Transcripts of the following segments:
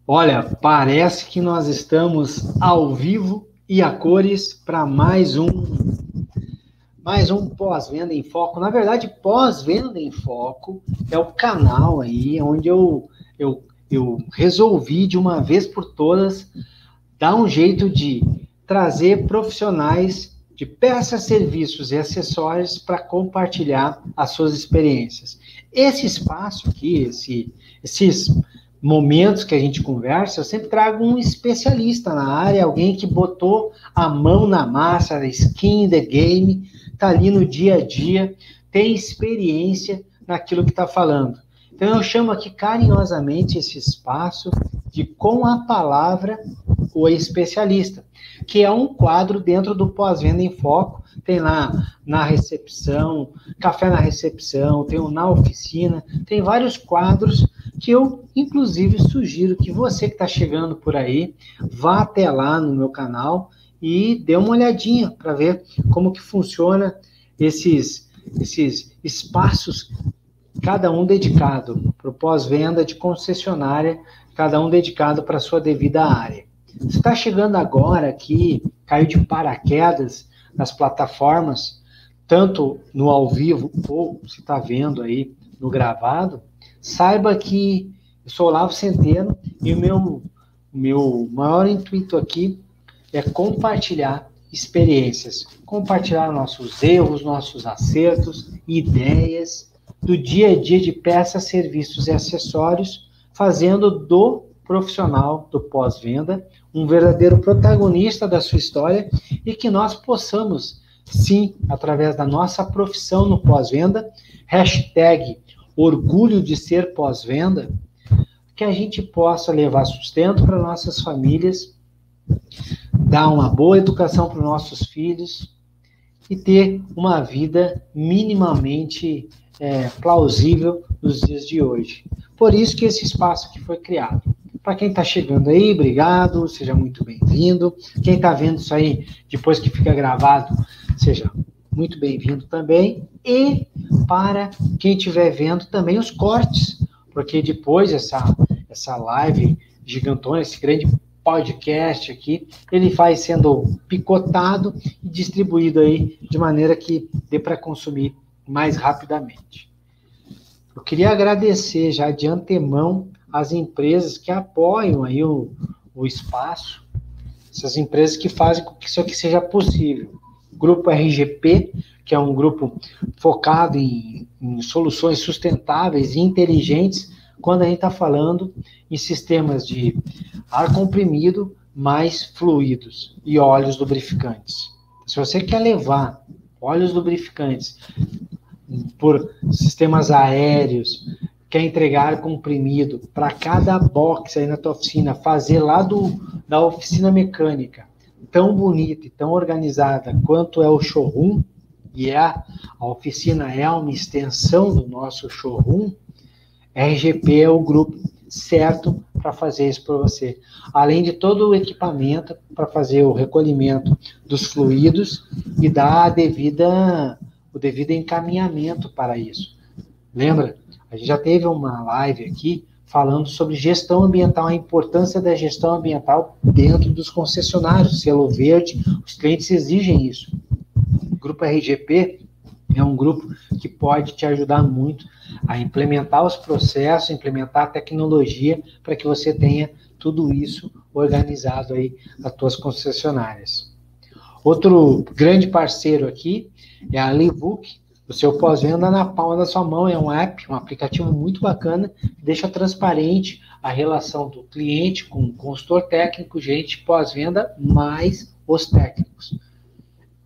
Olha, parece que nós estamos ao vivo e a cores para mais um Pós-Venda em Foco. Na verdade, Pós-Venda em Foco é o canal aí onde eu resolvi de uma vez por todas dar um jeito de trazer profissionais de peças, serviços e acessórios para compartilhar as suas experiências. Esse espaço aqui, esses momentos que a gente conversa, eu sempre trago um especialista na área, alguém que botou a mão na massa, a skin in the game, está ali no dia a dia, tem experiência naquilo que está falando. Então eu chamo aqui carinhosamente esse espaço de Com a Palavra o Especialista, que é um quadro dentro do Pós-Venda em Foco, tem lá na recepção, café na recepção, tem o na oficina, tem vários quadros que eu, inclusive, sugiro que você que está chegando por aí, vá até lá no meu canal e dê uma olhadinha para ver como que funciona esses espaços, cada um dedicado para o pós-venda de concessionária, cada um dedicado para a sua devida área. Você está chegando agora aqui, caiu de paraquedas nas plataformas, tanto no ao vivo ou se está vendo aí no gravado, saiba que eu sou Olavo Centeno e o meu maior intuito aqui é compartilhar experiências, compartilhar nossos erros, nossos acertos, ideias do dia a dia de peças, serviços e acessórios, fazendo do profissional do pós-venda um verdadeiro protagonista da sua história e que nós possamos, sim, através da nossa profissão no pós-venda, hashtag orgulho de ser pós-venda, que a gente possa levar sustento para nossas famílias, dar uma boa educação para os nossos filhos e ter uma vida minimamente plausível nos dias de hoje. Por isso que esse espaço aqui foi criado. Para quem está chegando aí, obrigado, seja muito bem-vindo. Quem está vendo isso aí depois que fica gravado, seja muito bem-vindo também. E para quem estiver vendo também os cortes, porque depois essa live gigantona, esse grande podcast aqui, ele vai sendo picotado e distribuído aí de maneira que dê para consumir mais rapidamente. Eu queria agradecer já de antemão as empresas que apoiam aí o espaço, essas empresas que fazem com que isso aqui seja possível. O Grupo RGP, que é um grupo focado em soluções sustentáveis e inteligentes, quando a gente está falando em sistemas de ar comprimido mais fluidos e óleos lubrificantes. Se você quer levar óleos lubrificantes por sistemas aéreos, quer entregar ar comprimido para cada box aí na tua oficina, fazer lá da oficina mecânica, tão bonita e tão organizada quanto é o showroom, e a oficina é uma extensão do nosso showroom, RGP é o grupo certo para fazer isso para você. Além de todo o equipamento para fazer o recolhimento dos fluidos e dar o devido encaminhamento para isso. Lembra? A gente já teve uma live aqui falando sobre gestão ambiental, a importância da gestão ambiental dentro dos concessionários. Selo verde, os clientes exigem isso. O Grupo RGP é um grupo que pode te ajudar muito a implementar os processos, implementar a tecnologia para que você tenha tudo isso organizado aí nas tuas concessionárias. Outro grande parceiro aqui é a Livook, o seu pós-venda na palma da sua mão. É um app, um aplicativo muito bacana, que deixa transparente a relação do cliente com o consultor técnico, gerente pós-venda, mais os técnicos.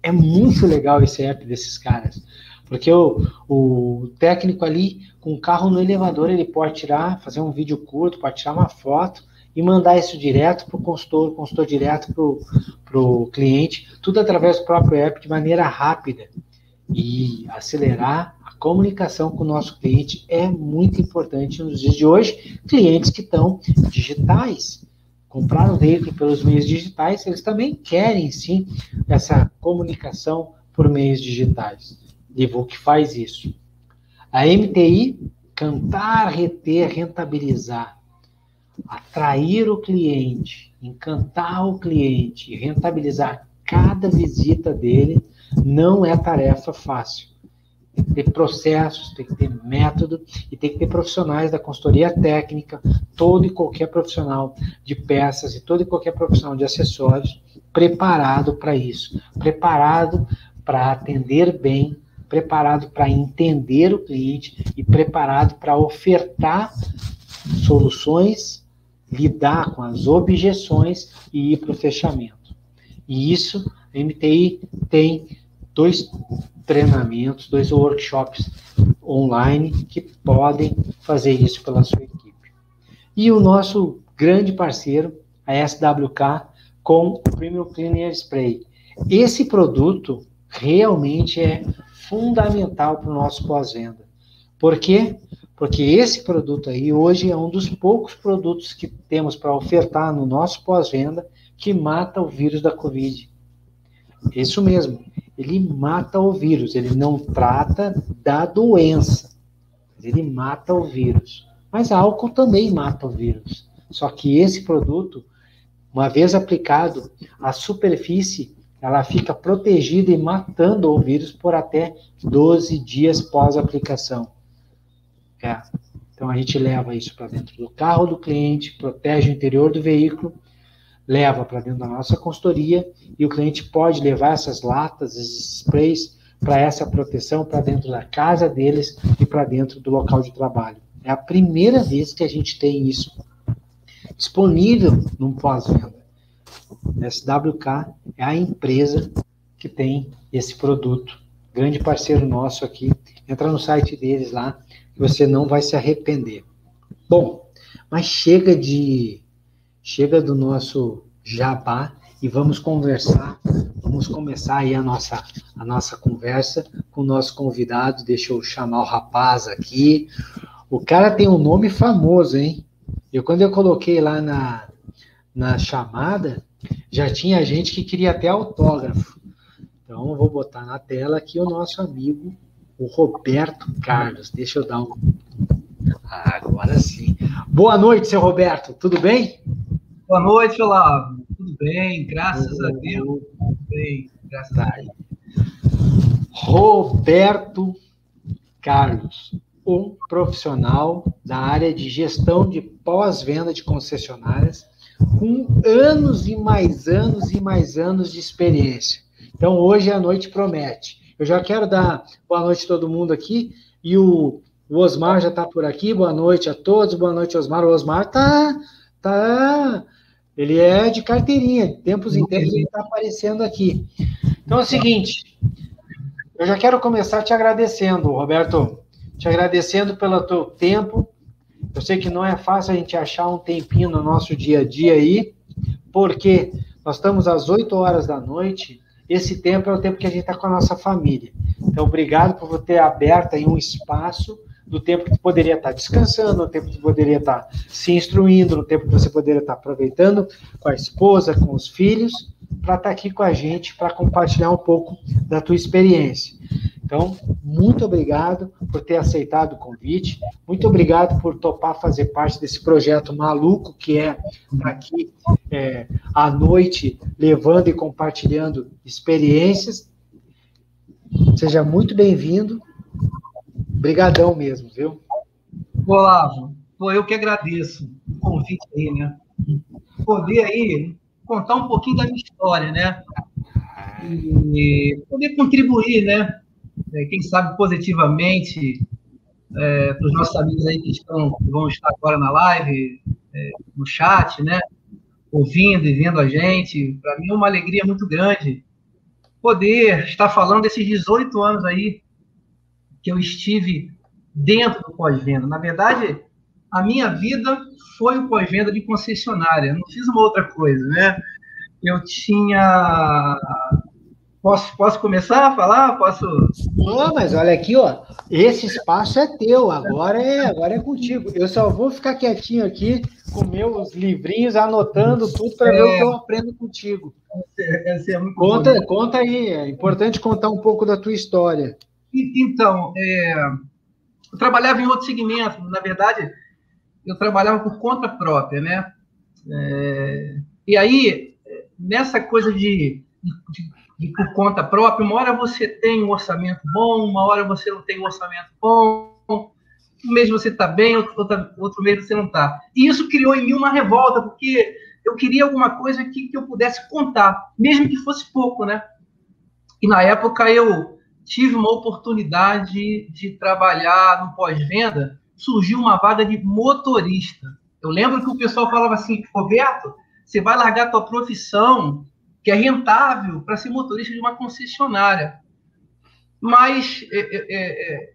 É muito legal esse app desses caras, porque o técnico ali, com o carro no elevador, ele pode tirar, fazer um vídeo curto, pode tirar uma foto e mandar isso direto para o consultor direto para o cliente, tudo através do próprio app, de maneira rápida. E acelerar a comunicação com o nosso cliente é muito importante nos dias de hoje. Clientes que estão digitais, compraram veículo pelos meios digitais, eles também querem, sim, essa comunicação por meios digitais. Livook faz isso. A MTI, cantar, reter, rentabilizar. atrair o cliente, encantar o cliente, rentabilizar cada visita dele, não é tarefa fácil. Tem que ter processos, tem que ter método e tem que ter profissionais da consultoria técnica, todo e qualquer profissional de peças e todo e qualquer profissional de acessórios preparado para isso, preparado para atender bem, preparado para entender o cliente e preparado para ofertar soluções, lidar com as objeções e ir para o fechamento. E isso, a MTI tem 2 treinamentos, 2 workshops online que podem fazer isso pela sua equipe. E o nosso grande parceiro, a SWK, com o Premium Cleaner Spray. Esse produto realmente é fundamental para o nosso pós-venda. Por quê? Porque esse produto aí hoje é um dos poucos produtos que temos para ofertar no nosso pós-venda que mata o vírus da Covid. Isso mesmo, ele mata o vírus, ele não trata da doença, ele mata o vírus. Mas álcool também mata o vírus. Só que esse produto, uma vez aplicado, a superfície ela fica protegida e matando o vírus por até 12 dias pós-aplicação. Então a gente leva isso para dentro do carro do cliente, protege o interior do veículo, leva para dentro da nossa consultoria e o cliente pode levar essas latas, esses sprays, para essa proteção para dentro da casa deles e para dentro do local de trabalho. É a primeira vez que a gente tem isso disponível num pós-venda. SWK é a empresa que tem esse produto, grande parceiro nosso aqui. Entra no site deles lá, que você não vai se arrepender. Bom, mas chega do nosso jabá e vamos conversar, vamos começar aí a nossa conversa com o nosso convidado. Deixa eu chamar o rapaz aqui. O cara tem um nome famoso, hein? Quando eu coloquei lá na chamada, já tinha gente que queria até autógrafo. Então, eu vou botar na tela aqui o nosso amigo, o Roberto Carlos. Deixa eu dar um... agora sim. Boa noite, seu Roberto. Tudo bem? Boa noite, Olavo. Tudo bem? Graças a Deus. Tudo bem, graças a Deus. Roberto Carlos, um profissional da área de gestão de pós-venda de concessionárias, com anos e mais anos e mais anos de experiência. Então, hoje a noite promete. Eu já quero dar boa noite a todo mundo aqui, e o Osmar já está por aqui. Boa noite a todos, boa noite, Osmar. O Osmar ele é de carteirinha, de tempos em tempos ele está aparecendo aqui. Então é o seguinte, eu já quero começar te agradecendo, Roberto, te agradecendo pelo teu tempo. Eu sei que não é fácil a gente achar um tempinho no nosso dia a dia aí, porque nós estamos às 8 horas da noite, esse tempo é o tempo que a gente está com a nossa família. Então, obrigado por ter aberto aí um espaço do tempo que tu poderia estar descansando, no tempo que tu poderia estar se instruindo, no tempo que você poderia estar aproveitando com a esposa, com os filhos, para estar aqui com a gente, para compartilhar um pouco da tua experiência. Então, muito obrigado por ter aceitado o convite, muito obrigado por topar fazer parte desse projeto maluco que é estar aqui à noite, levando e compartilhando experiências. Seja muito bem-vindo. Obrigadão mesmo, viu? Olavo, eu que agradeço o convite aí, né? Poder aí contar um pouquinho da minha história, né? E poder contribuir, né? Quem sabe positivamente para os nossos amigos aí que vão estar agora na live, no chat, né? Ouvindo e vendo a gente. Para mim é uma alegria muito grande poder estar falando desses 18 anos aí que eu estive dentro do pós-venda. Na verdade, a minha vida foi o pós-venda de concessionária. Eu não fiz uma outra coisa, né? Eu tinha... Posso começar a falar? Posso? Não, mas olha aqui, ó. Esse espaço é teu, agora é contigo. Eu só vou ficar quietinho aqui com meus livrinhos, anotando tudo para ver o que eu aprendo contigo. Essa é muito conta aí, é importante contar um pouco da tua história. Então, eu trabalhava em outro segmento. Na verdade, eu trabalhava por conta própria, né? E aí, nessa coisa de por conta própria, uma hora você tem um orçamento bom, uma hora você não tem um orçamento bom, um mês você está bem, outro mês você não está. E isso criou em mim uma revolta, porque eu queria alguma coisa que eu pudesse contar, mesmo que fosse pouco, né? E na época eu tive uma oportunidade de trabalhar no pós-venda, surgiu uma vaga de motorista. Eu lembro que o pessoal falava assim, Roberto, você vai largar a tua profissão, que é rentável, para ser motorista de uma concessionária. Mas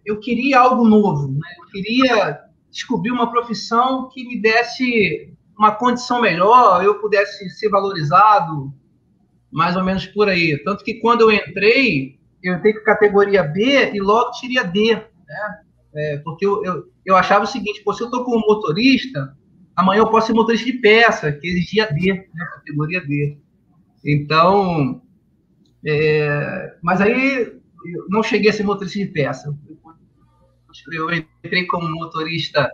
eu queria algo novo, né? Eu queria descobrir uma profissão que me desse uma condição melhor, eu pudesse ser valorizado, mais ou menos por aí. Tanto que quando eu entrei com categoria B e logo tirei a D, né? Porque eu achava o seguinte, se eu estou como motorista, amanhã eu posso ser motorista de peça, que exigia D, né? Categoria D. Então, mas aí eu não cheguei a ser motorista de peça. Eu entrei como motorista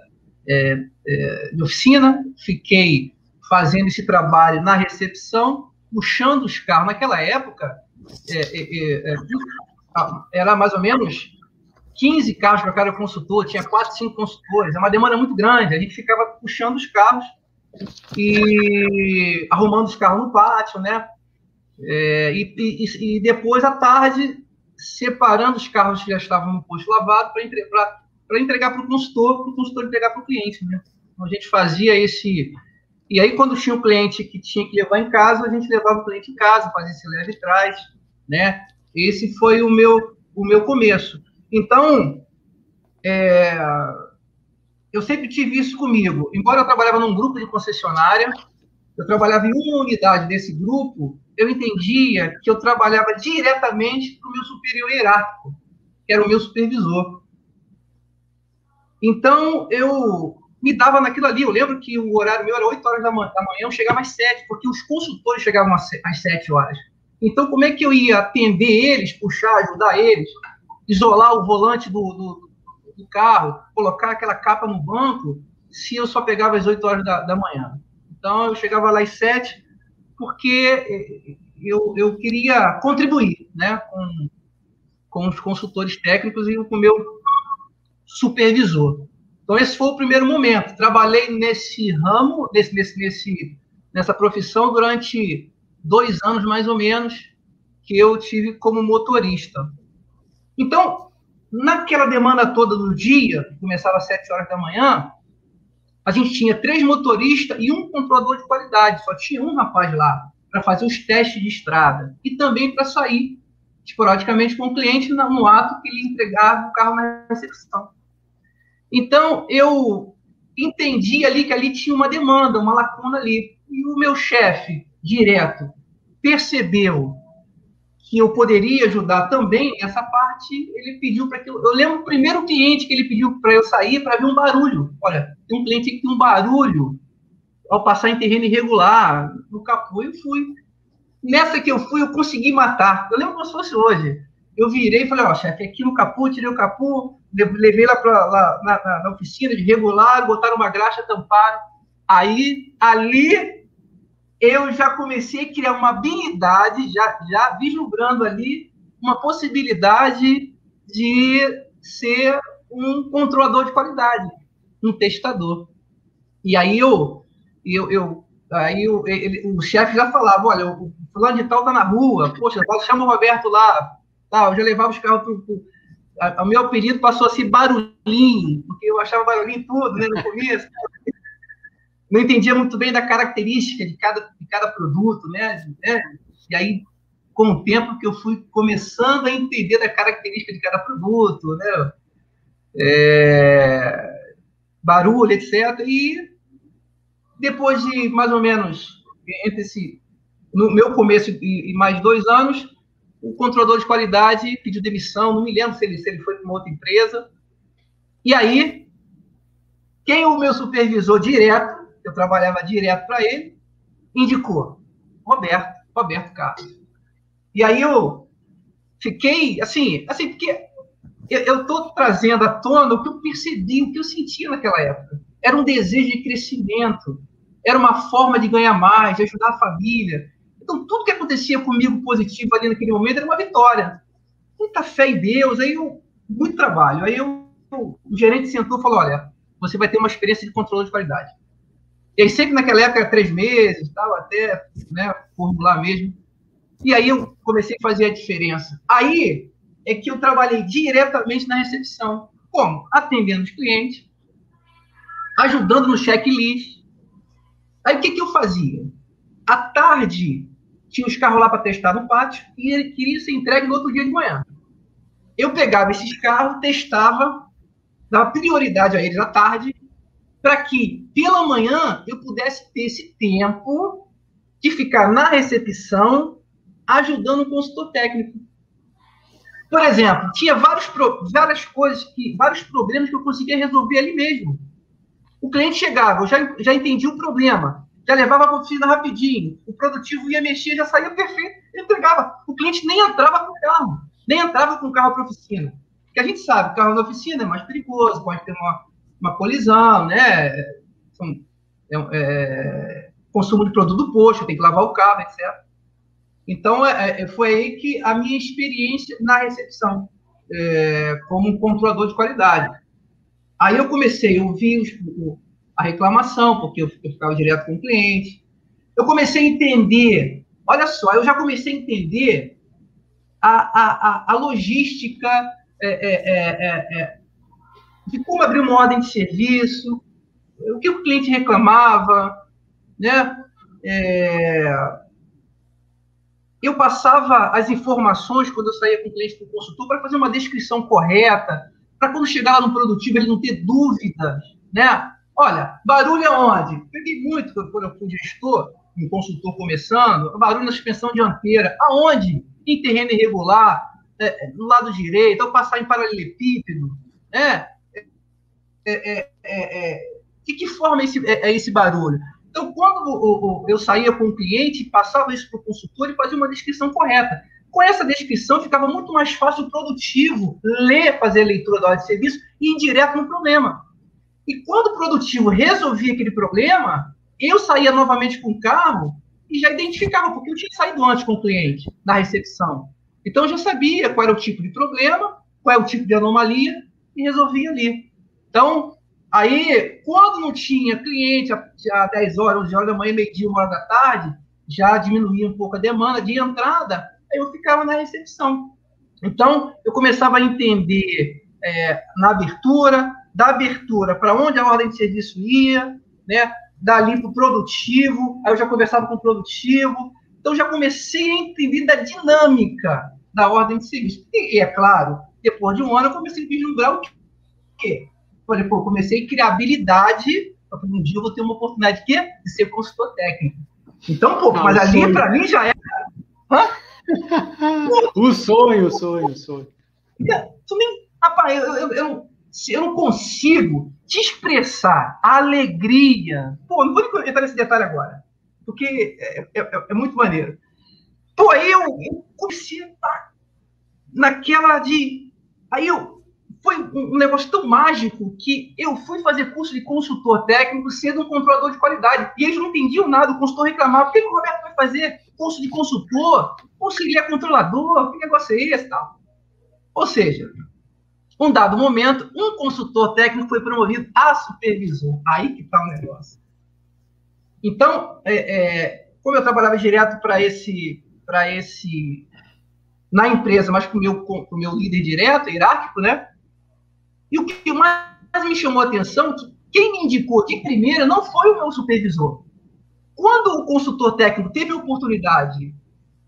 de oficina, fiquei fazendo esse trabalho na recepção, puxando os carros. Naquela época, era mais ou menos 15 carros para cada consultor, tinha 4, 5 consultores, é uma demanda muito grande. A gente ficava puxando os carros e arrumando os carros no pátio, né? E depois, à tarde, separando os carros que já estavam no posto lavado para entregar para o consultor entregar para o cliente, né? Então, a gente fazia esse... E aí, quando tinha um cliente que tinha que levar em casa, a gente levava o cliente em casa, fazia esse leve e trás, né? Esse foi o meu começo. Então, eu sempre tive isso comigo. Embora eu trabalhava num grupo de concessionária, eu trabalhava em uma unidade desse grupo, eu entendia que eu trabalhava diretamente para o meu superior hierárquico, que era o meu supervisor. Então, eu me dava naquilo ali. Eu lembro que o horário meu era 8 horas da manhã, eu chegava às 7, porque os consultores chegavam às 7 horas. Então, como é que eu ia atender eles, puxar, ajudar eles, isolar o volante do carro, colocar aquela capa no banco, se eu só pegava às 8 horas da manhã? Então, eu chegava lá às 7, porque eu queria contribuir, né, com os consultores técnicos e com o meu supervisor. Então, esse foi o primeiro momento. Trabalhei nesse ramo, nessa profissão durante 2 anos, mais ou menos, que eu tive como motorista. Então, naquela demanda toda do dia, que começava às 7 horas da manhã, a gente tinha 3 motoristas e um controlador de qualidade. Só tinha um rapaz lá para fazer os testes de estrada e também para sair esporadicamente com o cliente no ato que ele entregava o carro na recepção. Então, eu entendi ali que ali tinha uma demanda, uma lacuna ali. E o meu chefe direto percebeu que eu poderia ajudar também essa parte. Ele pediu para que eu lembro o primeiro cliente que ele pediu para eu sair para ver um barulho. Olha, tem um cliente que tem um barulho ao passar em terreno irregular no capô. Eu fui. Nessa que eu fui, eu consegui matar. Eu lembro como se fosse hoje. Eu virei e falei, ó, chefe, aqui no capô, tirei o capô, levei lá na oficina de regular, botaram uma graxa, tamparam. Aí, ali, eu já comecei a criar uma habilidade, já vislumbrando ali uma possibilidade de ser um controlador de qualidade, um testador. E aí o chefe já falava, olha, o fulano de tal tá na rua, poxa, chama o Roberto lá. Tá, eu já levava os carros o meu apelido passou a ser Barulhinho, porque eu achava Barulhinho tudo, né, no começo. Não entendia muito bem da característica de cada produto, né? E aí, com o tempo que eu fui começando a entender da característica de cada produto, né? Barulho, etc. E depois de mais ou menos no meu começo e mais 2 anos, o controlador de qualidade pediu demissão, não me lembro se ele foi para uma outra empresa. E aí, quem o meu supervisor direto, eu trabalhava direto para ele, indicou Roberto Carlos. E aí eu fiquei, assim porque eu estou trazendo à tona o que eu percebi, o que eu sentia naquela época. era um desejo de crescimento, era uma forma de ganhar mais, de ajudar a família. Então, tudo que acontecia comigo positivo ali naquele momento era uma vitória. Muita fé em Deus, muito trabalho. O gerente sentou e falou, olha, você vai ter uma experiência de controle de qualidade. E aí, sempre naquela época, era 3 meses, tal, até, né, formular mesmo. E aí eu comecei a fazer a diferença. Aí é que eu trabalhei diretamente na recepção. Como? Atendendo os clientes, ajudando no checklist. Aí o que eu fazia? À tarde, tinha os carros lá para testar no pátio e ele queria ser entregue no outro dia de manhã. Eu pegava esses carros, testava, dava prioridade a eles à tarde, para que, pela manhã, eu pudesse ter esse tempo de ficar na recepção ajudando o consultor técnico. Por exemplo, tinha vários problemas que eu conseguia resolver ali mesmo. O cliente chegava, eu já entendi o problema, já levava a oficina rapidinho, o produtivo ia mexer, já saía perfeito, ele entregava. O cliente nem entrava com o carro, nem entrava com o carro para a oficina. Porque a gente sabe que o carro da oficina é mais perigoso, pode ter uma colisão, né? Consumo de produto do posto, tem que lavar o carro, etc. Então, foi aí que a minha experiência na recepção, como um controlador de qualidade. Aí eu comecei a ouvir a reclamação, porque eu ficava direto com o cliente. Eu comecei a entender, olha só, eu já comecei a entender a logística de como abrir uma ordem de serviço, o que o cliente reclamava, né? Eu passava as informações quando eu saía com o cliente, com o consultor, para fazer uma descrição correta, para quando chegar lá no produtivo ele não ter dúvidas, né? Olha, barulho aonde? Peguei muito quando eu fui gestor, um consultor começando, barulho na suspensão dianteira. Aonde? Em terreno irregular, do lado direito, ou passar em paralelepípedo, né? De que forma é esse barulho? Então, quando eu saía com o cliente, passava isso para o consultor e fazia uma descrição correta. Com essa descrição, ficava muito mais fácil o produtivo fazer a leitura da ordem de serviço e ir direto no problema. E quando o produtivo resolvia aquele problema, eu saía novamente com o carro e já identificava, porque eu tinha saído antes com o cliente, na recepção. Então, eu já sabia qual era o tipo de problema, qual é o tipo de anomalia, e resolvia ali. Então, aí, quando não tinha cliente, já 10 horas, 11 horas da manhã, meio-dia, 1 hora da tarde, já diminuía um pouco a demanda de entrada, aí eu ficava na recepção. Então, eu começava a entender na abertura, da abertura para onde a ordem de serviço ia, né? Dali para o produtivo, aí eu já conversava com o produtivo, então já comecei a entender da dinâmica da ordem de serviço. E é claro, depois de um ano eu comecei a vislumbrar o quê? Falei, comecei a criar habilidade, um dia eu vou ter uma oportunidade de quê? De ser consultor técnico. Então, mas ali para mim já era... O sonho. Rapaz, eu não consigo te expressar a alegria. Não vou entrar nesse detalhe agora, porque é muito maneiro. Aí eu comecei a estar naquela de... Foi um negócio tão mágico que eu fui fazer curso de consultor técnico sendo um controlador de qualidade. E eles não entendiam nada, o consultor reclamava. Por que o Roberto vai fazer curso de consultor? Auxiliar controlador? Que negócio é esse? Tal? Ou seja, um dado momento, um consultor técnico foi promovido a supervisor. Aí que está o negócio. Então, como eu trabalhava direto para esse na empresa, mas com o meu líder direto, hierárquico, né? E o que mais me chamou a atenção, que quem me indicou de primeira não foi o meu supervisor. Quando o consultor técnico teve a oportunidade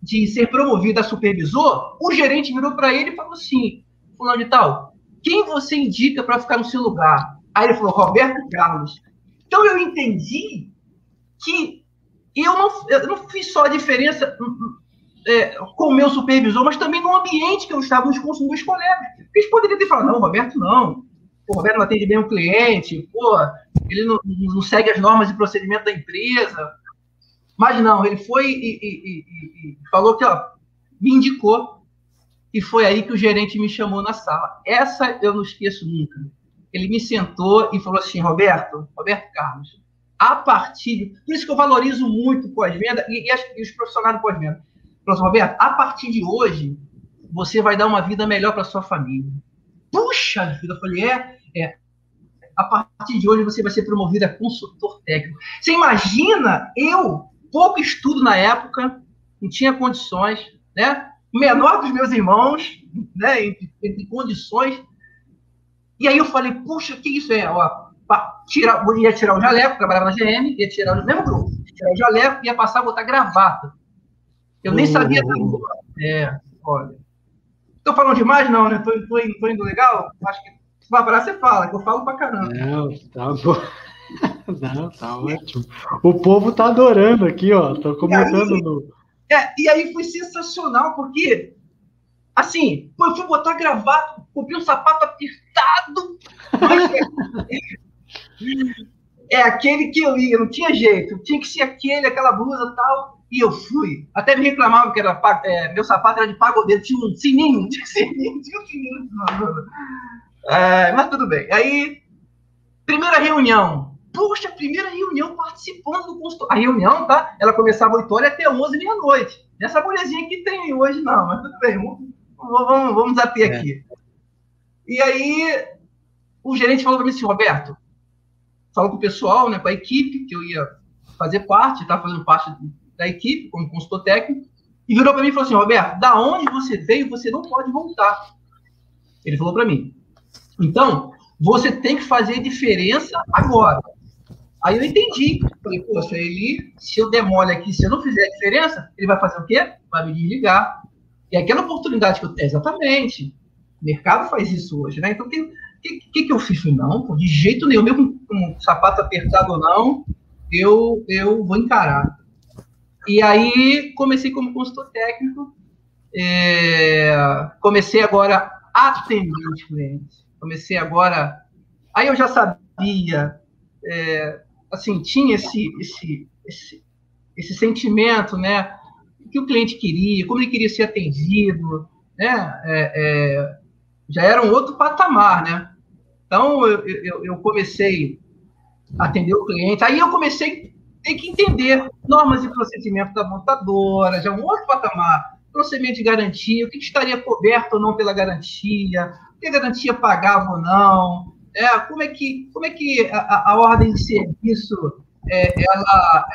de ser promovido a supervisor, o gerente virou para ele e falou assim, fulano de tal, quem você indica para ficar no seu lugar? Aí ele falou, Roberto Carlos. Então eu entendi que eu não fiz só a diferença com o meu supervisor, mas também no ambiente que eu estava com os meus colegas. Eles poderiam ter falado, não, Roberto não. O Roberto não atende bem o cliente, ele não segue as normas de procedimento da empresa. Mas não, ele foi e falou que, me indicou. E foi aí que o gerente me chamou na sala. Essa eu não esqueço nunca. ele me sentou e falou assim, Roberto Carlos, a partir... Por isso que eu valorizo muito o pós-venda e os profissionais do pós-venda. Falou assim, Roberto, a partir de hoje, você vai dar uma vida melhor para sua família. Puxa vida, eu falei, a partir de hoje você vai ser promovido a consultor técnico. Você imagina, eu, pouco estudo na época, não tinha condições, né? Menor dos meus irmãos, né? Entre condições. E aí eu falei, puxa, que isso é? Ó, ia tirar o jaleco, trabalhava na GM, ia tirar o mesmo grupo, ia tirar o jaleco, ia passar a botar gravata. Eu nem sabia. Olha. Estou falando demais, não, né? Tô indo legal? Acho que se vai parar, você fala, que eu falo pra caramba. Não, tá bom. Não, tá ótimo. O povo tá adorando aqui, ó. Tô comentando no. E aí foi sensacional, porque, assim, eu fui botar gravata, comprei um sapato apertado, mas aquele que eu ia, não tinha jeito, tinha que ser aquela blusa e tal. E eu fui. Até me reclamavam que era meu sapato era de pagodeiro, tinha um sininho, mas tudo bem. Aí, primeira reunião. Puxa, primeira reunião participando do consultório. A reunião, tá? Ela começava 8 horas até 11, meia-noite. Nessa mulherzinha que tem hoje, não, mas tudo bem. Vamos até aqui. E aí, o gerente falou para mim assim, Roberto, falou com o pessoal, né, com a equipe, que eu ia fazer parte, estava fazendo parte da equipe, como consultor técnico, e virou para mim e falou assim, Roberto, da onde você veio, você não pode voltar. Ele falou para mim. Então, você tem que fazer diferença agora. Aí eu entendi. Falei, poxa, se eu der mole aqui, se eu não fizer a diferença, ele vai fazer o quê? Vai me desligar. E aquela oportunidade que eu tenho, exatamente. O mercado faz isso hoje, né? Então, o que eu fiz? Não, de jeito nenhum, mesmo com sapato apertado ou não, eu vou encarar. E aí, comecei como consultor técnico, comecei agora a atender os clientes. Comecei agora... Aí eu já sabia, assim, tinha esse sentimento, né? O que o cliente queria, como ele queria ser atendido, né? Já era um outro patamar, né? Então, eu comecei a atender o cliente. Aí eu comecei a ter que entender normas e procedimentos da montadora, já um outro patamar. Procedimento de garantia, o que estaria coberto ou não pela garantia, o que a garantia pagava ou não, como é que a ordem de serviço, ela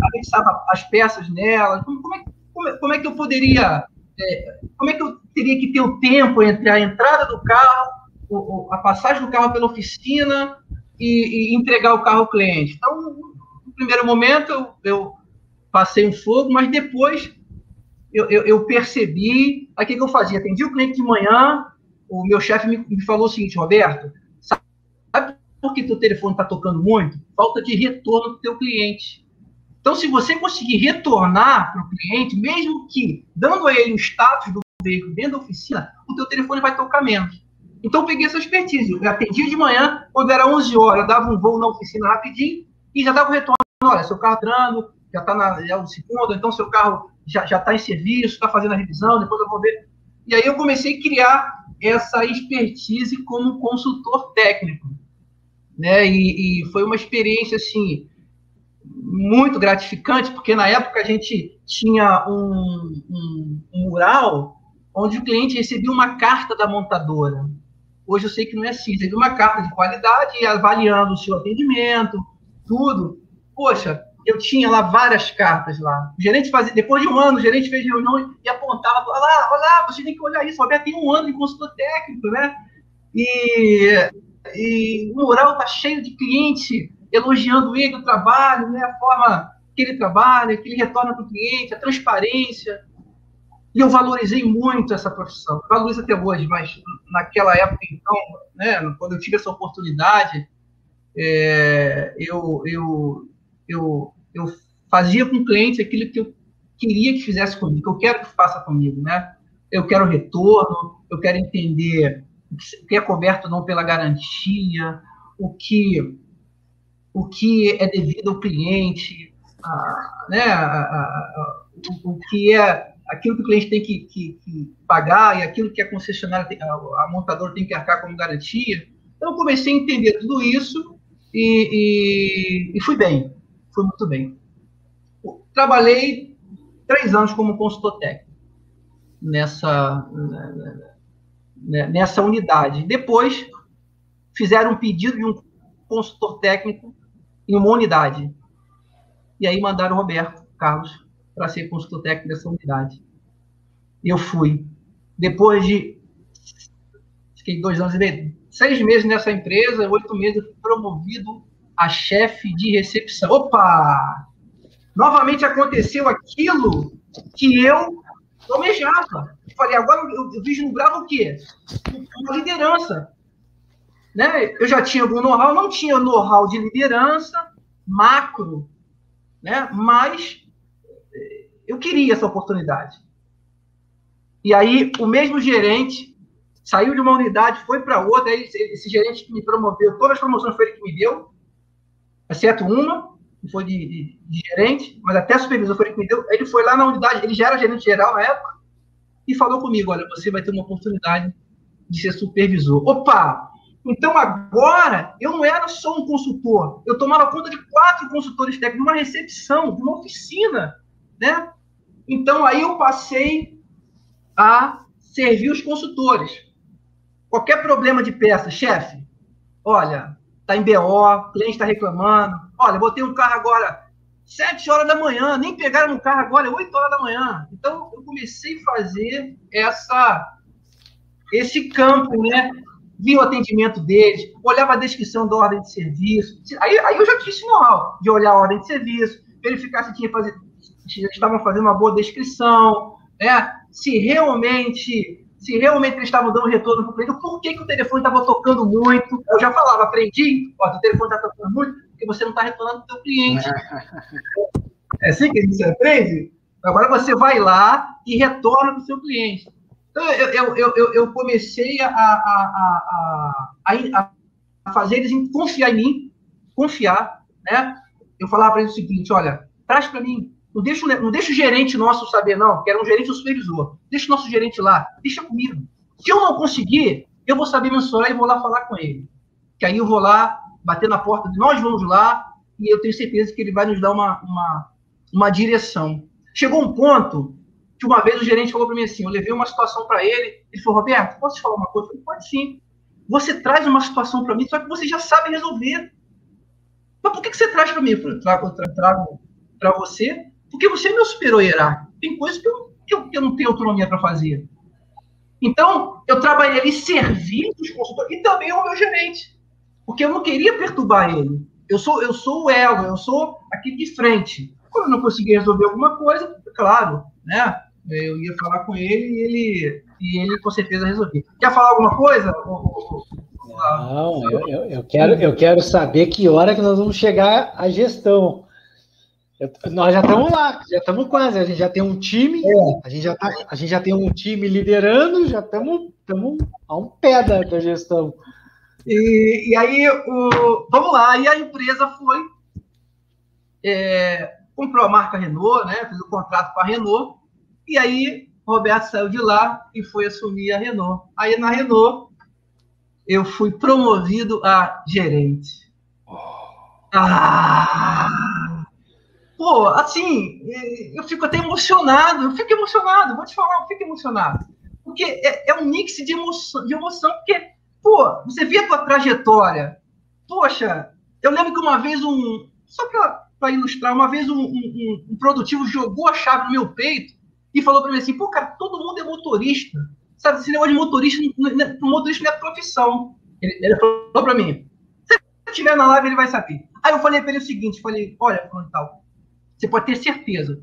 anexava as peças nela, como é que eu poderia, como é que eu teria que ter o tempo entre a entrada do carro, a passagem do carro pela oficina e entregar o carro ao cliente. Então, no primeiro momento, eu passei um fogo, mas depois eu percebi, aí o que eu fazia? Atendi o cliente de manhã, o meu chefe me falou o seguinte, Roberto, sabe por que teu telefone está tocando muito? Falta de retorno do teu cliente. Então, se você conseguir retornar para o cliente, mesmo que dando a ele o status do veículo dentro da oficina, o teu telefone vai tocar menos. Então, eu peguei essa expertise. Eu atendia de manhã, quando era 11 horas, eu dava um voo na oficina rapidinho e já dava o retorno. Olha, seu carro entrando, já está no segundo, então seu carro já está em serviço, está fazendo a revisão, depois eu vou ver. E aí eu comecei a criar essa expertise como consultor técnico, né? E foi uma experiência, assim, muito gratificante, porque na época a gente tinha um mural onde o cliente recebia uma carta da montadora. Hoje eu sei que não é assim, recebia uma carta de qualidade avaliando o seu atendimento, tudo. Poxa, eu tinha lá várias cartas lá. O gerente fazia, depois de um ano, o gerente fez reunião e apontava, olha lá, você tem que olhar isso, Roberto tem um ano de consultor técnico, né? E o mural está cheio de cliente elogiando ele, o trabalho, né? A forma que ele trabalha, que ele retorna para o cliente, a transparência. E eu valorizei muito essa profissão. Valorizo até hoje, mas naquela época, então, né, quando eu tive essa oportunidade, eu fazia com o cliente aquilo que eu queria que fizesse comigo, que eu quero que faça comigo, né? Eu quero retorno, eu quero entender o que é coberto ou não pela garantia, o que é devido ao cliente, né? O que é aquilo que o cliente tem que pagar e aquilo que a concessionária, a montadora tem que arcar como garantia. Então, eu comecei a entender tudo isso e fui bem. Fui muito bem. Trabalhei 3 anos como consultor técnico nessa unidade. Depois, fizeram um pedido de um consultor técnico em uma unidade. E aí mandaram o Roberto Carlos para ser consultor técnico dessa unidade. E eu fui. Depois de fiquei 2 anos e meio, 6 meses nessa empresa, 8 meses, eu fui promovido a chefe de recepção. Opa! Novamente aconteceu aquilo que eu almejava. Falei, agora eu vislumbrava o quê? Uma liderança. Né? Eu já tinha algum know-how, não tinha know-how de liderança, macro, né? Mas eu queria essa oportunidade. E aí, o mesmo gerente saiu de uma unidade, foi para outra, aí esse gerente que me promoveu, todas as promoções foi ele que me deu, exceto uma, que foi de gerente, mas até supervisor foi ele que me deu. Ele foi lá na unidade, ele já era gerente geral na época, e falou comigo, olha, você vai ter uma oportunidade de ser supervisor. Opa! Então, agora, eu não era só um consultor, eu tomava conta de 4 consultores técnicos, de uma recepção, de uma oficina, né? Então, aí eu passei a servir os consultores. Qualquer problema de peça, chefe, olha, está em BO, o cliente está reclamando, olha, botei um carro agora 7 horas da manhã, nem pegaram no carro agora, 8 horas da manhã. Então, eu comecei a fazer esse campo, né? Vi o atendimento deles, olhava a descrição da ordem de serviço. Aí eu já tinha esse know-how de olhar a ordem de serviço, verificar se estavam fazendo uma boa descrição, né? Se realmente eles estavam dando retorno para o cliente, por que o telefone estava tocando muito. Eu já falava, aprendi, ó, o telefone está tocando muito, porque você não está retornando para o seu cliente. É assim que você aprende? Agora você vai lá e retorna para o seu cliente. Então, eu comecei a fazer eles confiar em mim, né? Eu falava para eles o seguinte, olha, traz para mim, não deixa o gerente nosso saber, não, que era um gerente ou supervisor, deixa o nosso gerente lá, deixa comigo. Se eu não conseguir, eu vou saber mensurar e vou lá falar com ele. Que aí eu vou lá, bater na porta, nós vamos lá, e eu tenho certeza que ele vai nos dar uma direção. Chegou um ponto que uma vez o gerente falou para mim assim, eu levei uma situação para ele, ele falou, Roberto, posso te falar uma coisa? Eu falei, pode sim. Você traz uma situação para mim, só que você já sabe resolver. Mas por que você traz para mim? Eu falei, trago para você, porque você é meu superior hierárquico. Tem coisas que eu não tenho autonomia para fazer. Então, eu trabalhei ali servindo os consultores, e também o meu gerente, porque eu não queria perturbar ele. Eu sou o elo, eu sou aqui de frente. Quando eu não conseguia resolver alguma coisa, claro, né? Eu ia falar com ele e ele com certeza resolvia. Quer falar alguma coisa? Não, eu quero saber que hora que nós vamos chegar à gestão. Nós já estamos lá, já estamos quase, a gente já tem um time, a gente já tem um time liderando, já estamos a um pé da gestão. E aí, vamos lá, e a empresa foi, comprou a marca Renault, né, fez o contrato com a Renault, e aí o Roberto saiu de lá e foi assumir a Renault. Aí na Renault, eu fui promovido a gerente. Pô, assim, eu fico até emocionado, vou te falar, eu fico emocionado. Porque é um mix de emoção, porque, pô, você vê a tua trajetória. Poxa, eu lembro que uma vez só para ilustrar, uma vez um produtivo jogou a chave no meu peito e falou para mim assim, pô, cara, todo mundo é motorista. Sabe, esse negócio de motorista não é profissão. Ele falou para mim, se ele estiver na live, ele vai saber. Aí eu falei para ele o seguinte, olha, tal, você pode ter certeza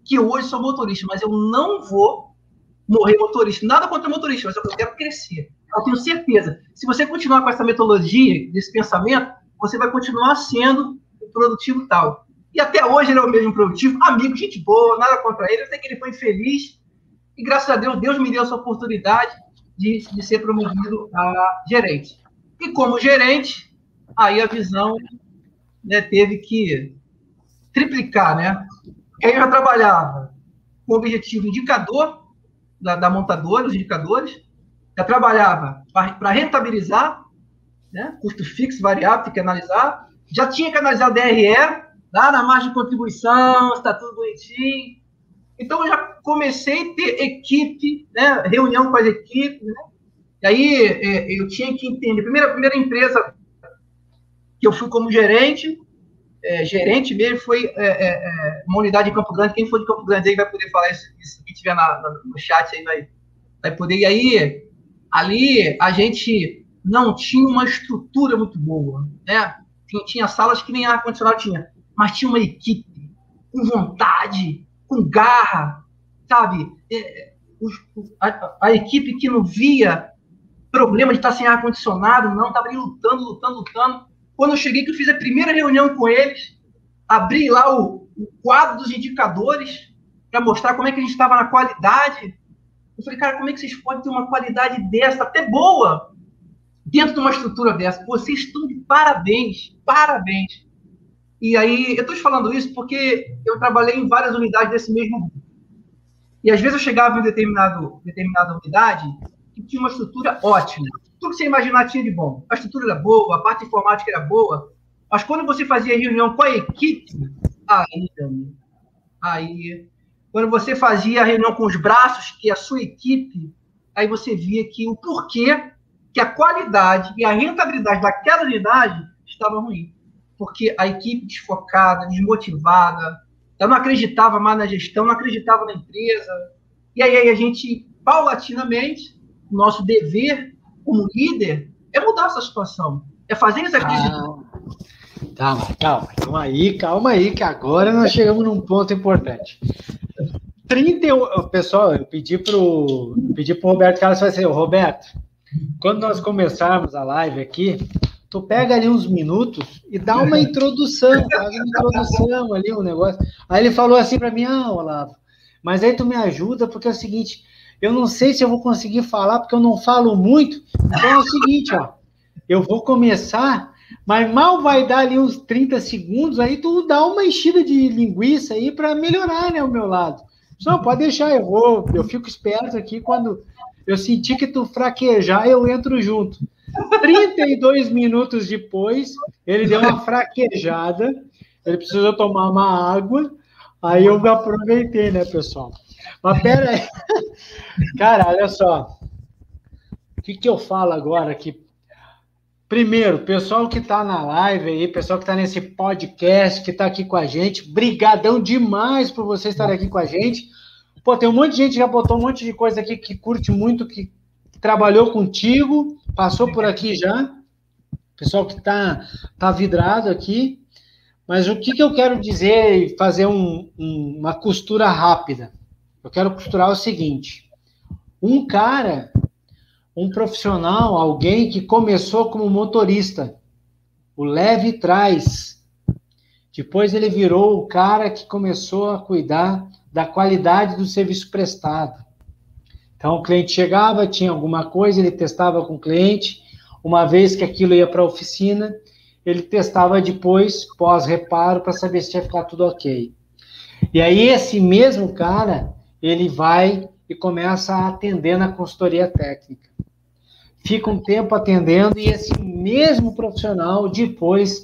que eu hoje sou motorista, mas eu não vou morrer motorista. Nada contra motorista, mas eu quero crescer. Eu tenho certeza. Se você continuar com essa metodologia, desse pensamento, você vai continuar sendo produtivo tal. E até hoje ele é o mesmo produtivo, amigo, gente boa, nada contra ele. Eu sei que ele foi infeliz. E graças a Deus, Deus me deu essa oportunidade de ser promovido a gerente. E como gerente, aí a visão, né, teve que triplicar, né? Porque aí eu já trabalhava com o objetivo indicador da montadora, os indicadores, já trabalhava para rentabilizar, né? Custo fixo, variável, tem que analisar. Já tinha que analisar o DRE, lá na margem de contribuição, está tudo bonitinho. Então, eu já comecei a ter equipe, né? Reunião com as equipes, né? E aí, eu tinha que entender. Primeira empresa que eu fui como gerente mesmo, foi uma unidade de Campo Grande. Quem for de Campo Grande aí vai poder falar isso. Quem estiver no chat aí vai poder. E aí, ali, a gente não tinha uma estrutura muito boa, né? Tinha salas que nem ar-condicionado tinha, mas tinha uma equipe com vontade, com garra, sabe? A equipe que não via problema de estar sem ar-condicionado, não, estava ali lutando. Quando eu cheguei, que eu fiz a primeira reunião com eles, abri lá o quadro dos indicadores para mostrar como é que a gente estava na qualidade. Eu falei, cara, como é que vocês podem ter uma qualidade dessa, até boa, dentro de uma estrutura dessa? Vocês estão de parabéns. E aí, eu estou te falando isso porque eu trabalhei em várias unidades desse mesmo grupo. E às vezes eu chegava em determinada unidade que tinha uma estrutura ótima. Tudo que você imaginar tinha de bom. A estrutura era boa, a parte informática era boa, mas quando você fazia reunião com a equipe, aí quando você fazia a reunião com os braços, que é a sua equipe, aí você via que o porquê que a qualidade e a rentabilidade daquela unidade estava ruim. Porque a equipe desfocada, desmotivada, ela não acreditava mais na gestão, não acreditava na empresa. E aí a gente, paulatinamente, o nosso dever como líder é mudar essa situação. É fazer eles acreditarem. Calma aí, que agora nós chegamos num ponto importante. Pessoal, eu pedi pro Roberto Carlos, vai ser, Roberto, quando nós começarmos a live aqui, tu pega ali uns minutos e dá uma introdução, ali, um negócio. Aí ele falou assim para mim, Olavo, mas aí tu me ajuda, porque é o seguinte, eu não sei se eu vou conseguir falar, porque eu não falo muito, então é o seguinte, eu vou começar, mas mal vai dar ali uns 30 segundos, aí tu dá uma enchida de linguiça aí para melhorar, né, o meu lado. Não, pode deixar, eu fico esperto aqui, quando eu sentir que tu fraquejar, eu entro junto. 32 minutos depois, ele deu uma fraquejada, ele precisou tomar uma água, aí eu aproveitei, né, pessoal? Mas pera aí. Cara, olha só. O que eu falo agora aqui? Primeiro, pessoal que está na live aí, pessoal que está nesse podcast, que está aqui com a gente, brigadão demais por você estar aqui com a gente. Pô, tem um monte de gente que já botou um monte de coisa aqui que curte muito, que trabalhou contigo, passou por aqui já. Pessoal que tá vidrado aqui. Mas o que eu quero dizer e fazer uma costura rápida? Eu quero costurar o seguinte. Um profissional, alguém que começou como motorista, o leve e traz. Depois ele virou o cara que começou a cuidar da qualidade do serviço prestado. Então, o cliente chegava, tinha alguma coisa, ele testava com o cliente. Uma vez que aquilo ia para a oficina, ele testava depois, pós-reparo, para saber se ia ficar tudo ok. E aí, esse mesmo cara, ele vai e começa a atender na consultoria técnica. Fica um tempo atendendo e esse mesmo profissional, depois,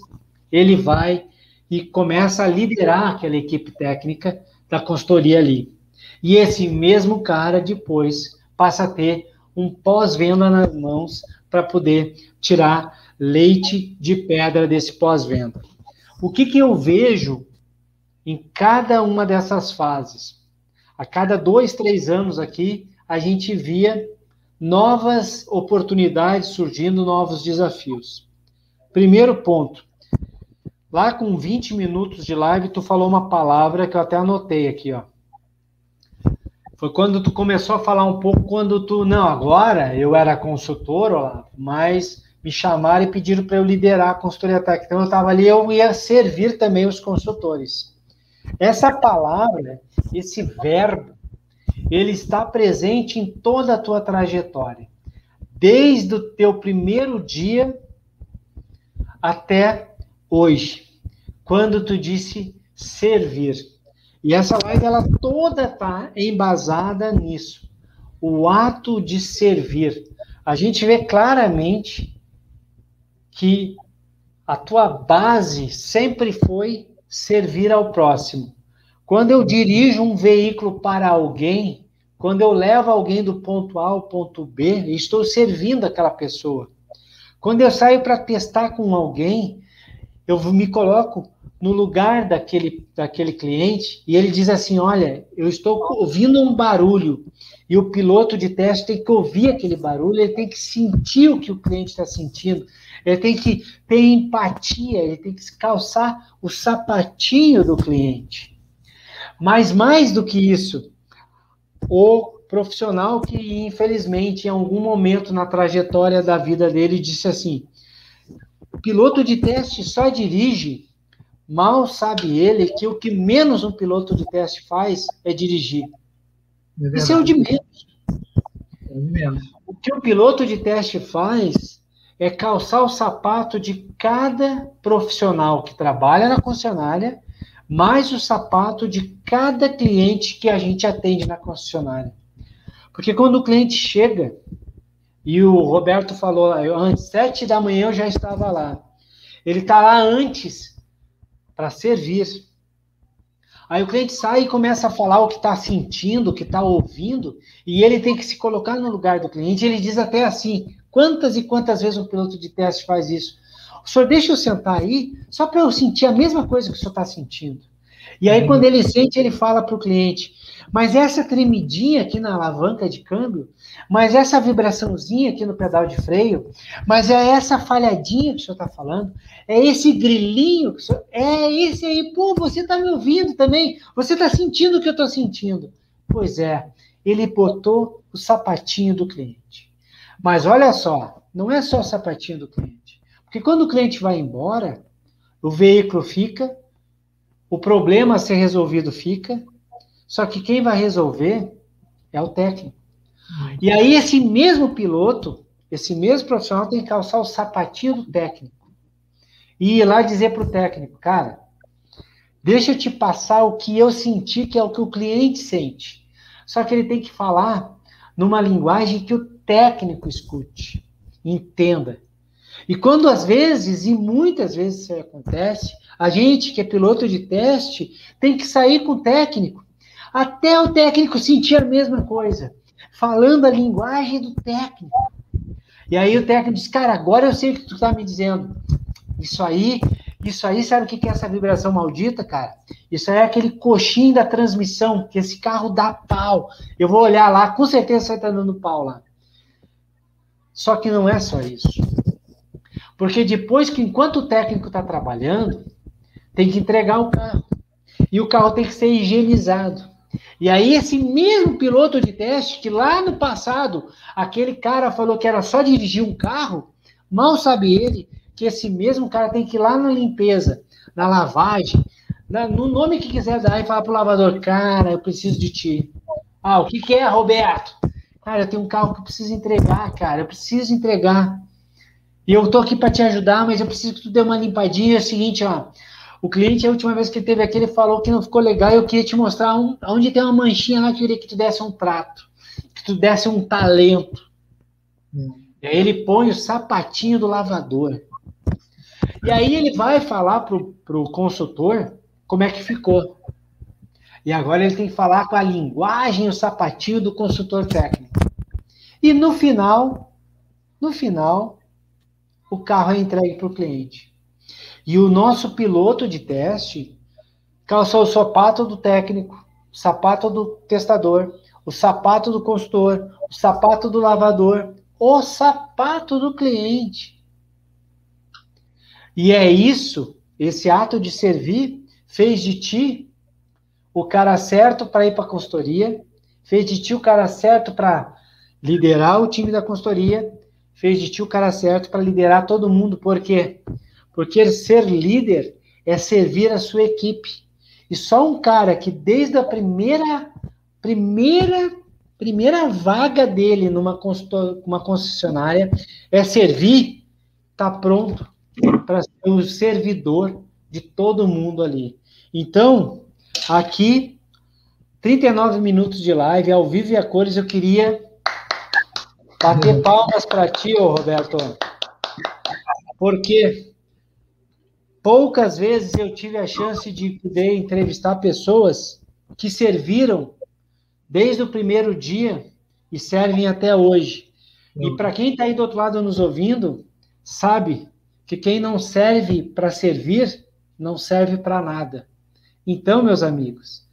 ele vai e começa a liderar aquela equipe técnica da consultoria ali. E esse mesmo cara, depois, passa a ter um pós-venda nas mãos para poder tirar leite de pedra desse pós-venda. O que eu vejo em cada uma dessas fases? A cada 2, 3 anos aqui, a gente via novas oportunidades surgindo, novos desafios. Primeiro ponto. Lá com 20 minutos de live, tu falou uma palavra que eu até anotei aqui, ó. Foi quando tu começou a falar um pouco, agora eu era consultor, Olavo, mas me chamaram e pediram para eu liderar a consultoria técnica. Então eu estava ali, eu ia servir também os consultores. Essa palavra, esse verbo, ele está presente em toda a tua trajetória. Desde o teu primeiro dia até hoje, quando tu disse servir. E essa live, ela toda está embasada nisso. O ato de servir. A gente vê claramente que a tua base sempre foi servir ao próximo. Quando eu dirijo um veículo para alguém, quando eu levo alguém do ponto A ao ponto B, eu estou servindo aquela pessoa. Quando eu saio para testar com alguém, eu me coloco no lugar daquele cliente e ele diz assim, olha, eu estou ouvindo um barulho e o piloto de teste tem que ouvir aquele barulho, ele tem que sentir o que o cliente está sentindo, ele tem que ter empatia, ele tem que calçar o sapatinho do cliente. Mas mais do que isso, o profissional que, infelizmente, em algum momento na trajetória da vida dele, disse assim, o piloto de teste só dirige, mal sabe ele que o que menos um piloto de teste faz é dirigir. Isso é o de menos. É o de menos. O que o piloto de teste faz é calçar o sapato de cada profissional que trabalha na concessionária, mais o sapato de cada cliente que a gente atende na concessionária. Porque quando o cliente chega, e o Roberto falou lá, antes, 7 da manhã eu já estava lá. Ele está lá antes para servir. Aí o cliente sai e começa a falar o que está sentindo, o que está ouvindo, e ele tem que se colocar no lugar do cliente. Ele diz até assim, quantas e quantas vezes um piloto de teste faz isso? O senhor deixa eu sentar aí, só para eu sentir a mesma coisa que o senhor está sentindo. E aí, quando ele sente, ele fala para o cliente, mas essa tremidinha aqui na alavanca de câmbio, mas essa vibraçãozinha aqui no pedal de freio, mas é essa falhadinha que o senhor está falando, é esse grilinho, que o senhor... é esse aí, pô, você está me ouvindo também, você está sentindo o que eu estou sentindo. Pois é, ele botou o sapatinho do cliente. Mas olha só, não é só o sapatinho do cliente, porque quando o cliente vai embora, o veículo fica, o problema a ser resolvido fica, só que quem vai resolver é o técnico. E aí esse mesmo piloto, esse mesmo profissional tem que calçar o sapatinho do técnico. E ir lá dizer para o técnico, cara, deixa eu te passar o que eu senti, que é o que o cliente sente. Só que ele tem que falar numa linguagem que o técnico escute, entenda. E quando às vezes, e muitas vezes isso acontece, a gente que é piloto de teste tem que sair com o técnico, até o técnico sentir a mesma coisa, falando a linguagem do técnico. E aí o técnico diz, cara, agora eu sei o que tu tá me dizendo. Isso aí, sabe o que é essa vibração maldita, cara? Isso aí é aquele coxinho da transmissão, que esse carro dá pau. Eu vou olhar lá, com certeza você tá dando pau lá. Só que não é só isso. Porque depois que, enquanto o técnico está trabalhando, tem que entregar o carro. E o carro tem que ser higienizado. E aí esse mesmo piloto de teste, que lá no passado, aquele cara falou que era só dirigir um carro, mal sabe ele que esse mesmo cara tem que ir lá na limpeza, na lavagem, no nome que quiser dar, e falar pro lavador, cara, eu preciso de ti. Ah, o que é, Roberto? Cara, eu tenho um carro que eu preciso entregar, cara, eu preciso entregar. E eu tô aqui para te ajudar, mas eu preciso que tu dê uma limpadinha. É o seguinte, ó, o cliente, a última vez que ele teve aqui, ele falou que não ficou legal, eu queria te mostrar onde tem uma manchinha lá, que eu queria que tu desse um trato, que tu desse um talento. E aí ele põe o sapatinho do lavador. E aí ele vai falar pro consultor como é que ficou. E agora ele tem que falar com a linguagem, o sapatinho do consultor técnico. E no final, o carro é entregue para o cliente. E o nosso piloto de teste calçou o sapato do técnico, o sapato do testador, o sapato do consultor, o sapato do lavador, o sapato do cliente. E é isso, esse ato de servir, fez de ti o cara certo para ir para a consultoria, fez de ti o cara certo para liderar o time da consultoria, fez de ti o cara certo para liderar todo mundo. Por quê? Porque ser líder é servir a sua equipe. E só um cara que desde a primeira vaga dele numa concessionária é servir, está pronto para ser o servidor de todo mundo ali. Então, aqui, 39 minutos de live, ao vivo e a cores, eu queria bater palmas para ti, ô Roberto. porque poucas vezes eu tive a chance de poder entrevistar pessoas que serviram desde o primeiro dia e servem até hoje. E para quem está aí do outro lado nos ouvindo, sabe que quem não serve para servir, não serve para nada. Então, meus amigos,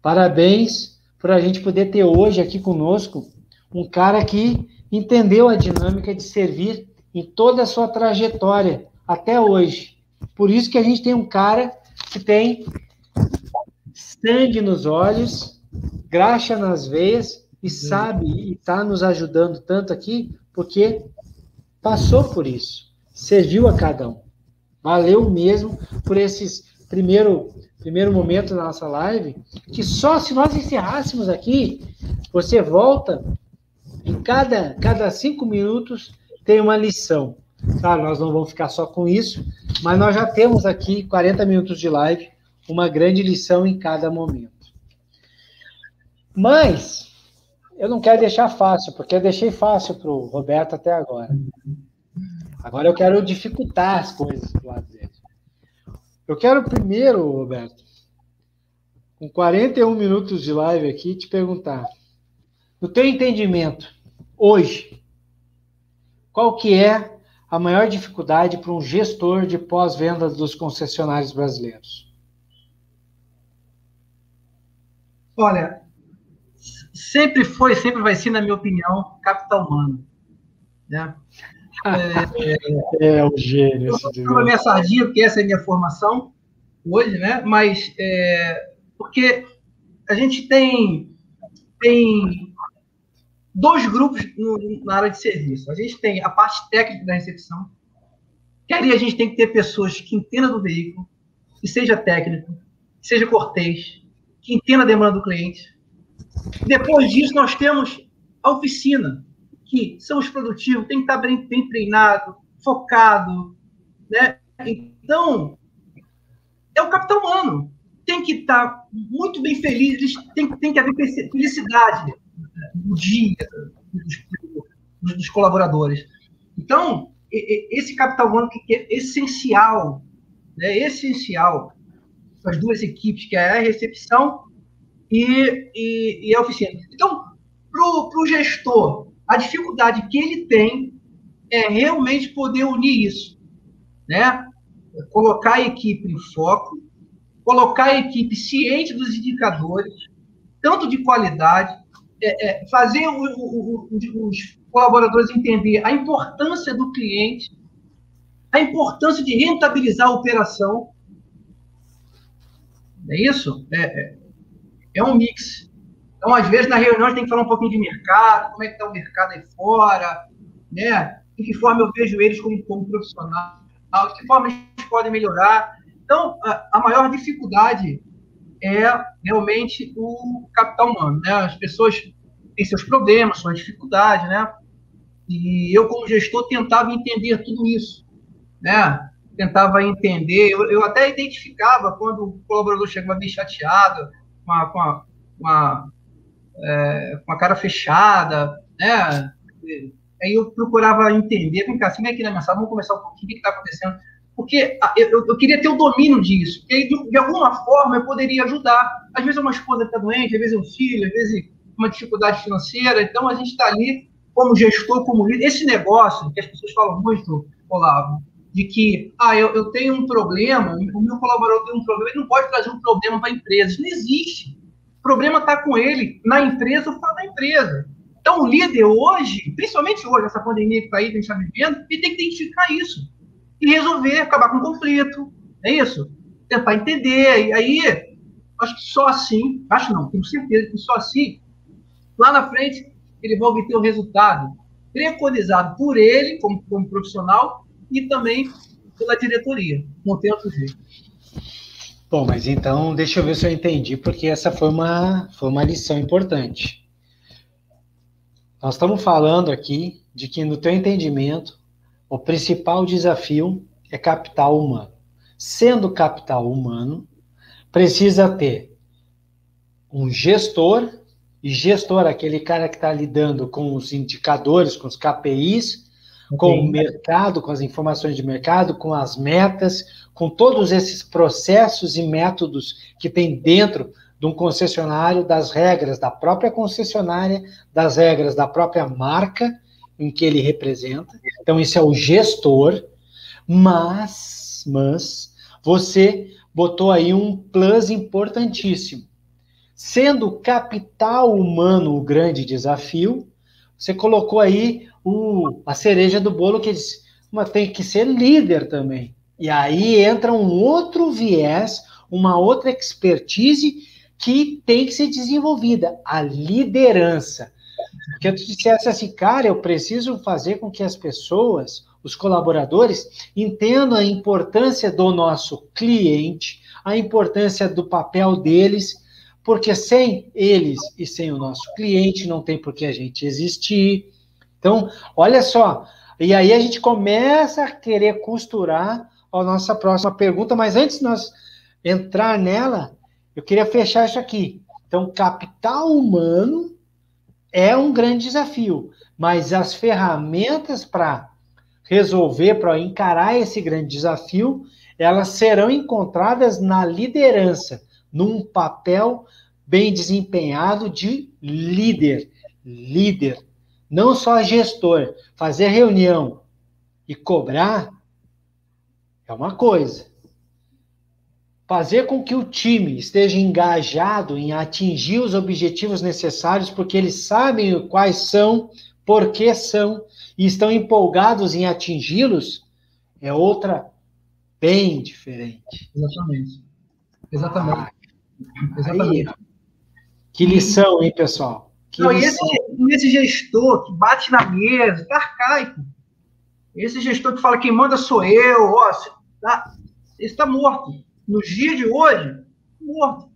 parabéns por a gente poder ter hoje aqui conosco um cara que entendeu a dinâmica de servir em toda a sua trajetória até hoje. Por isso que a gente tem um cara que tem sangue nos olhos, graxa nas veias e sabe, e está nos ajudando tanto aqui, porque passou por isso, serviu a cada um. Valeu mesmo por esses primeiro momento da nossa live, que só se nós encerrássemos aqui, você volta, em cada 5 minutos tem uma lição. Claro, nós não vamos ficar só com isso, mas nós já temos aqui 40 minutos de live, uma grande lição em cada momento. Mas eu não quero deixar fácil, porque eu deixei fácil para o Roberto até agora. Agora eu quero dificultar as coisas do lado dele. Eu quero primeiro, Roberto, com 41 minutos de live aqui, te perguntar, no teu entendimento, hoje, qual que é a maior dificuldade para um gestor de pós-vendas dos concessionários brasileiros? Olha, sempre foi, sempre vai ser, na minha opinião, capital humano. Né? O gênio. Eu estou na minha sardinha, porque essa é a minha formação hoje, né? Mas porque a gente tem dois grupos na área de serviço. A gente tem a parte técnica da recepção, que ali a gente tem que ter pessoas que entendam do veículo, que seja técnico, que seja cortês, que entenda a demanda do cliente. Depois disso, nós temos a oficina, que são os produtivos, tem que estar bem treinado, focado, né? Então, é o capital humano. Tem que estar muito bem feliz, tem que haver felicidade no dia dos colaboradores. Então, esse capital humano que é essencial, né? Essencial para as duas equipes, que é a recepção e a oficina. Então, para o gestor, a dificuldade que ele tem é realmente poder unir isso, né? Colocar a equipe em foco, colocar a equipe ciente dos indicadores, tanto de qualidade, fazer os colaboradores entender a importância do cliente, a importância de rentabilizar a operação. É isso? É um mix. Então, às vezes, na reunião, a gente tem que falar um pouquinho de mercado, como é que está o mercado aí fora, né? De que forma eu vejo eles como profissional, de que forma eles podem melhorar. Então, a maior dificuldade é realmente o capital humano, né? As pessoas têm seus problemas, suas dificuldades, né? E eu, como gestor, tentava entender tudo isso, né? Tentava entender, eu até identificava quando o colaborador chegava bem chateado, com a cara fechada, né? Aí eu procurava entender, vem cá, vem aqui na minha sala, vamos conversar um pouquinho, o que está acontecendo? Porque eu queria ter o domínio disso, porque de alguma forma eu poderia ajudar. Às vezes uma esposa está doente, às vezes um filho, às vezes uma dificuldade financeira, então a gente está ali como gestor, como líder. Esse negócio que as pessoas falam muito, Olavo, de que eu tenho um problema, o meu colaborador tem um problema, ele não pode trazer um problema para a empresa. Isso não existe. O problema está com ele, na empresa ou fora da empresa. Então, o líder hoje, principalmente hoje, essa pandemia que está aí, que a gente está vivendo, ele tem que identificar isso e resolver, acabar com o conflito. É isso? Tentar entender. E aí, acho que só assim, acho não, tenho certeza que só assim, lá na frente, ele vai obter o resultado preconizado por ele, como profissional, e também pela diretoria. Não tem outro jeito. Bom, mas então, deixa eu ver se eu entendi, porque essa foi uma lição importante. Nós estamos falando aqui de que, no teu entendimento, o principal desafio é capital humano. Sendo capital humano, precisa ter um gestor, e gestor, aquele cara que está lidando com os indicadores, com os KPIs, com o mercado, com as informações de mercado, com as metas, com todos esses processos e métodos que tem dentro de um concessionário, das regras da própria concessionária, das regras da própria marca em que ele representa. Então, isso é o gestor, mas você botou aí um plus importantíssimo. Sendo o capital humano o grande desafio, você colocou aí a cereja do bolo, que diz, mas tem que ser líder também. E aí entra um outro viés, uma outra expertise que tem que ser desenvolvida, a liderança. Porque tu dissesse assim, cara, eu preciso fazer com que as pessoas, os colaboradores, entendam a importância do nosso cliente, a importância do papel deles, porque sem eles e sem o nosso cliente não tem por que a gente existir. Então, olha só, e aí a gente começa a querer costurar a nossa próxima pergunta, mas antes de nós entrar nela, eu queria fechar isso aqui. Então, capital humano é um grande desafio, mas as ferramentas para resolver, para encarar esse grande desafio, elas serão encontradas na liderança, num papel bem desempenhado de líder, não só gestor. Fazer reunião e cobrar é uma coisa. Fazer com que o time esteja engajado em atingir os objetivos necessários, porque eles sabem quais são, por que são, e estão empolgados em atingi-los, é outra bem diferente. Exatamente. Aí, que lição, hein, pessoal? E esse gestor que bate na mesa, tá arcaico. Esse gestor que fala, quem manda sou eu, esse está morto. Nos dias de hoje, morto.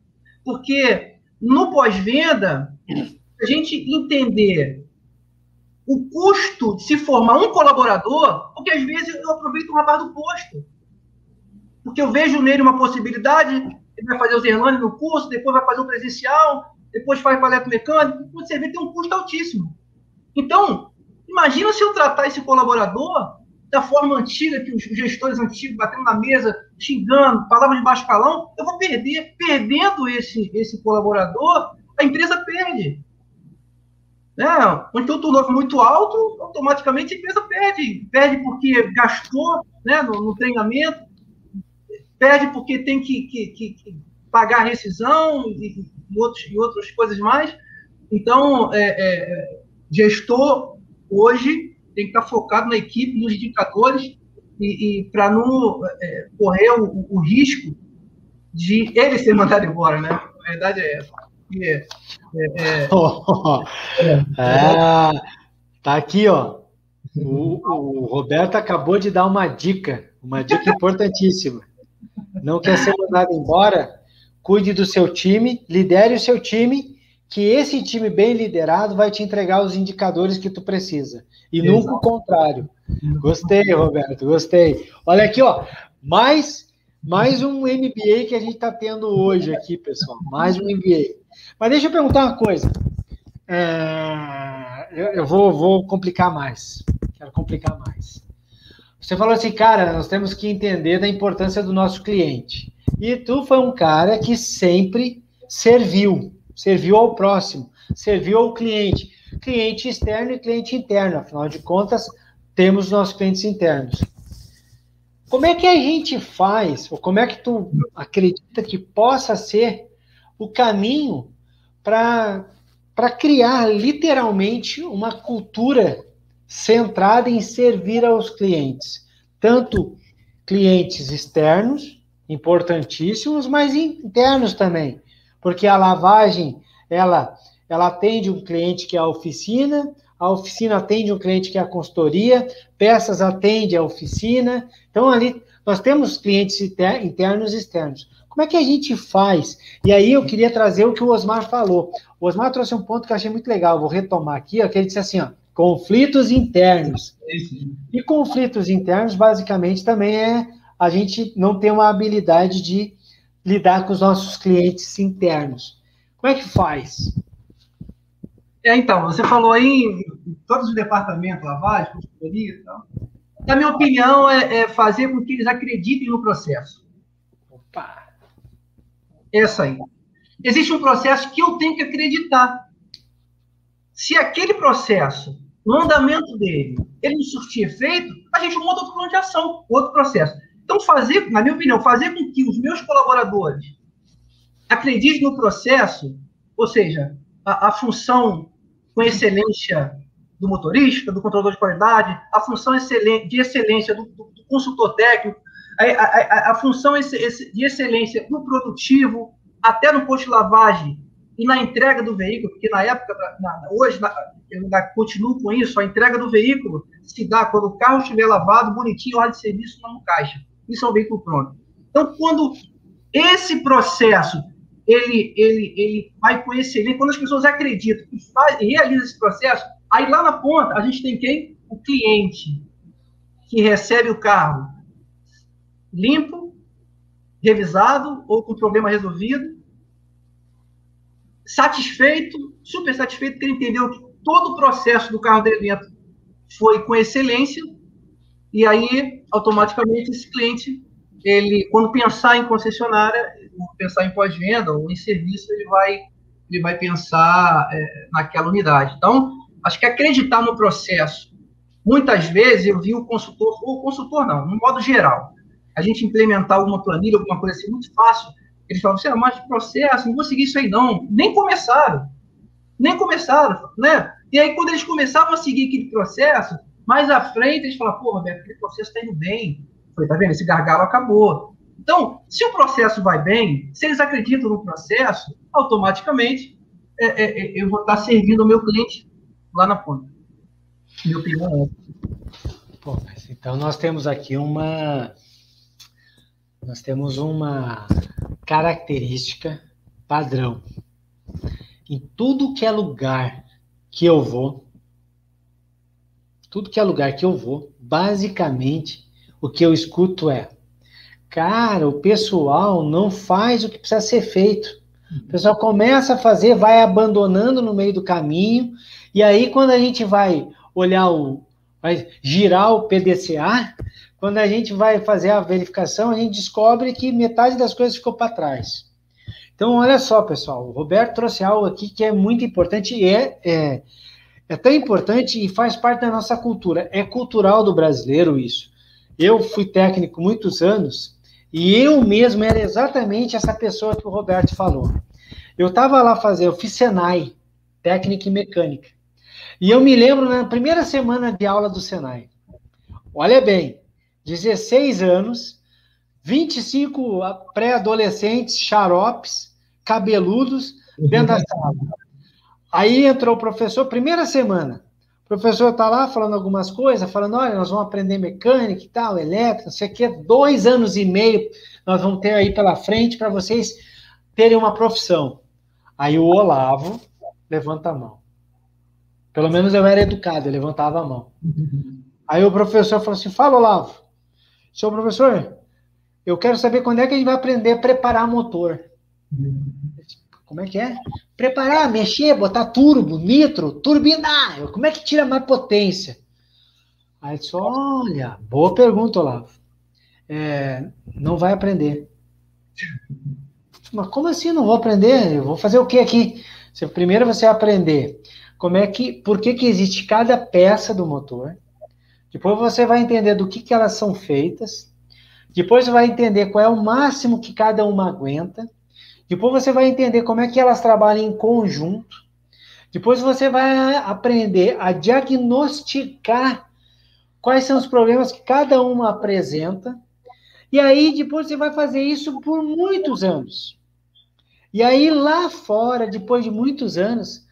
Porque no pós-venda, a gente entender o custo de se formar um colaborador, porque às vezes eu aproveito um rapaz do posto. Porque eu vejo nele uma possibilidade, ele vai fazer o Zerlane no curso, depois vai fazer o presencial, depois faz palestra mecânica, você vê que tem um custo altíssimo. Então, imagina se eu tratar esse colaborador da forma antiga, que os gestores antigos batendo na mesa, xingando, palavras de baixo calão, eu vou perder. Perdendo esse colaborador, a empresa perde. Então, o turnover muito alto, automaticamente a empresa perde. Perde porque gastou, né, no treinamento, perde porque tem que pagar a rescisão e outras coisas mais. Então, gestor hoje tem que estar focado na equipe, nos indicadores, e para não correr o risco de ele ser mandado embora, né? A verdade é essa. Tá aqui, ó. O Roberto acabou de dar uma dica importantíssima. Não quer ser mandado embora? Cuide do seu time, lidere o seu time, que esse time bem liderado vai te entregar os indicadores que tu precisa. E nunca o contrário. Gostei, Roberto, gostei. Olha aqui, ó, mais um MBA que a gente está tendo hoje aqui, pessoal. Mais um MBA. Mas deixa eu perguntar uma coisa. Eu vou complicar mais. Quero complicar mais. Você falou assim, cara, nós temos que entender da importância do nosso cliente. E tu foi um cara que sempre serviu ao próximo, serviu ao cliente externo e cliente interno. Afinal de contas, temos nossos clientes internos. Como é que a gente faz, ou como é que tu acredita que possa ser o caminho para criar literalmente uma cultura centrada em servir aos clientes? Tanto clientes externos, importantíssimos, mas internos também. Porque a lavagem, ela atende um cliente que é a oficina atende um cliente que é a consultoria, peças atende a oficina. Então, ali, nós temos clientes internos e externos. Como é que a gente faz? E aí, eu queria trazer o que o Osmar falou. O Osmar trouxe um ponto que eu achei muito legal, vou retomar aqui, ó, que ele disse assim, ó, conflitos internos. E conflitos internos, basicamente, também é a gente não ter uma habilidade de lidar com os nossos clientes internos. Como é que faz? Então, você falou aí em todos os departamentos, lavagem, consultoria e tal. Na minha opinião, é fazer com que eles acreditem no processo. Opa! Essa aí. Existe um processo que eu tenho que acreditar. Se aquele processo, no andamento dele, ele não surtir efeito, a gente monta outro plano de ação, outro processo. Então, fazer, na minha opinião, fazer com que os meus colaboradores acreditem no processo, ou seja, a função com excelência do motorista, do controlador de qualidade, a função de excelência do consultor técnico, a função de excelência no produtivo, até no posto de lavagem e na entrega do veículo, porque na época, hoje, eu ainda continuo com isso, a entrega do veículo se dá quando o carro estiver lavado, bonitinho, hora de serviço, não no caixa. Isso é um veículo pronto. Então, quando esse processo ele vai com excelência, quando as pessoas acreditam e realizam esse processo, aí lá na ponta a gente tem quem? O cliente, que recebe o carro limpo, revisado ou com problema resolvido, satisfeito, super satisfeito, porque ele entendeu que todo o processo do carro dele dentro foi com excelência, e aí, automaticamente, esse cliente, ele, quando pensar em concessionária, pensar em pós-venda ou em serviço, ele vai pensar naquela unidade. Então, acho que acreditar no processo, muitas vezes eu vi o consultor não, no modo geral, a gente implementar alguma planilha, alguma coisa assim, muito fácil, eles falam, você mas processo, não vou seguir isso aí não, nem começaram, né? E aí, quando eles começavam a seguir aquele processo, mais à frente, eles falavam, pô, Roberto, aquele processo está indo bem. Eu falei, tá vendo? Esse gargalo acabou. Então, se o processo vai bem, se eles acreditam no processo, automaticamente eu vou estar servindo o meu cliente lá na ponta. Minha opinião é. Pô, então, nós temos aqui uma característica padrão. Em tudo que é lugar que eu vou, basicamente, o que eu escuto é, cara, o pessoal não faz o que precisa ser feito. O pessoal começa a fazer, vai abandonando no meio do caminho, e aí quando a gente vai olhar vai girar o PDCA, quando a gente vai fazer a verificação, a gente descobre que metade das coisas ficou para trás. Então, olha só, pessoal, o Roberto trouxe algo aqui que é muito importante e é tão importante e faz parte da nossa cultura. É cultural do brasileiro isso. Eu fui técnico muitos anos e eu mesmo era exatamente essa pessoa que o Roberto falou. Eu estava lá eu fiz Senai, técnica e mecânica. E eu me lembro na primeira semana de aula do Senai. Olha bem, 16 anos, 25 pré-adolescentes, xaropes, cabeludos, dentro da sala. Aí entrou o professor, primeira semana. O professor está lá falando algumas coisas, falando, olha, nós vamos aprender mecânica e tal, elétrica, não sei o quê, 2 anos e meio nós vamos ter aí pela frente para vocês terem uma profissão. Aí o Olavo levanta a mão. Pelo menos eu era educado, eu levantava a mão. Aí o professor falou assim, fala, Olavo, senhor professor, eu quero saber quando é que a gente vai aprender a preparar motor. Como é que é? Preparar, mexer, botar turbo, nitro, turbinar. Como é que tira mais potência? Aí disse, olha, boa pergunta, Olavo. Não vai aprender. Mas como assim não vou aprender? Eu vou fazer o que aqui? Primeiro você vai aprender por que existe cada peça do motor. Depois você vai entender do que elas são feitas. Depois você vai entender qual é o máximo que cada uma aguenta. Depois você vai entender como é que elas trabalham em conjunto. Depois você vai aprender a diagnosticar quais são os problemas que cada uma apresenta. E aí depois você vai fazer isso por muitos anos. E aí lá fora, depois de muitos anos,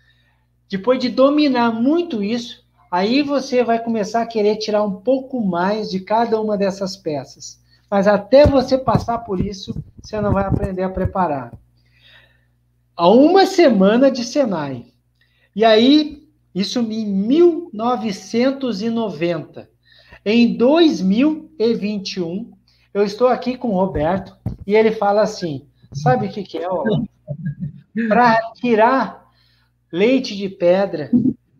depois de dominar muito isso, aí você vai começar a querer tirar um pouco mais de cada uma dessas peças. Mas até você passar por isso, você não vai aprender a preparar. Há uma semana de Senai. E aí, isso em 1990. Em 2021, eu estou aqui com o Roberto e ele fala assim, sabe o que é, Olavo? Para tirar leite de pedra,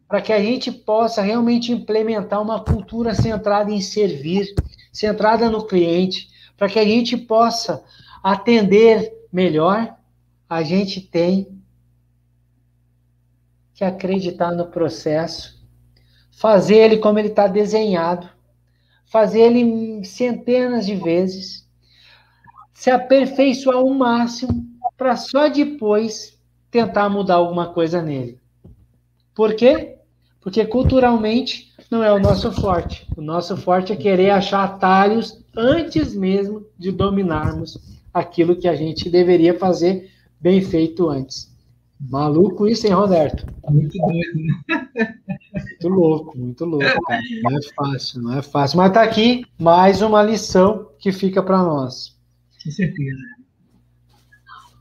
para que a gente possa realmente implementar uma cultura centrada em servir, centrada no cliente, para que a gente possa atender melhor, a gente tem que acreditar no processo, fazer ele como ele está desenhado, fazer ele centenas de vezes, se aperfeiçoar ao máximo, para só depois tentar mudar alguma coisa nele. Por quê? Porque culturalmente não é o nosso forte. O nosso forte é querer achar atalhos antes mesmo de dominarmos aquilo que a gente deveria fazer bem feito antes. Maluco isso, hein, Roberto? Muito doido, né? Muito louco, cara. Não é fácil, não é fácil. Mas tá aqui mais uma lição que fica para nós. Com certeza.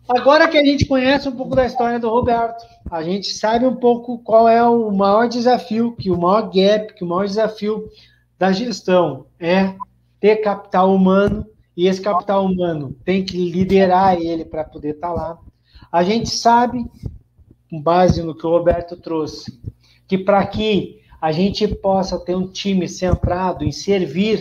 Agora que a gente conhece um pouco da história do Roberto, a gente sabe um pouco qual é o maior desafio, que o maior gap, que o maior desafio da gestão é ter capital humano, e esse capital humano tem que liderar ele para poder estar lá. A gente sabe, com base no que o Roberto trouxe, que para que a gente possa ter um time centrado em servir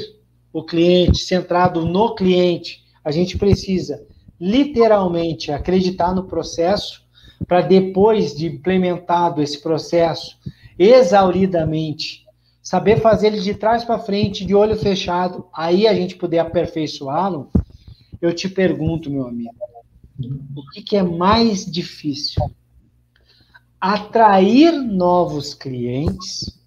o cliente, centrado no cliente, a gente precisa literalmente acreditar no processo, para depois de implementado esse processo exauridamente, saber fazer ele de trás para frente, de olho fechado, aí a gente poder aperfeiçoá-lo. Eu te pergunto, meu amigo, o que é mais difícil? Atrair novos clientes,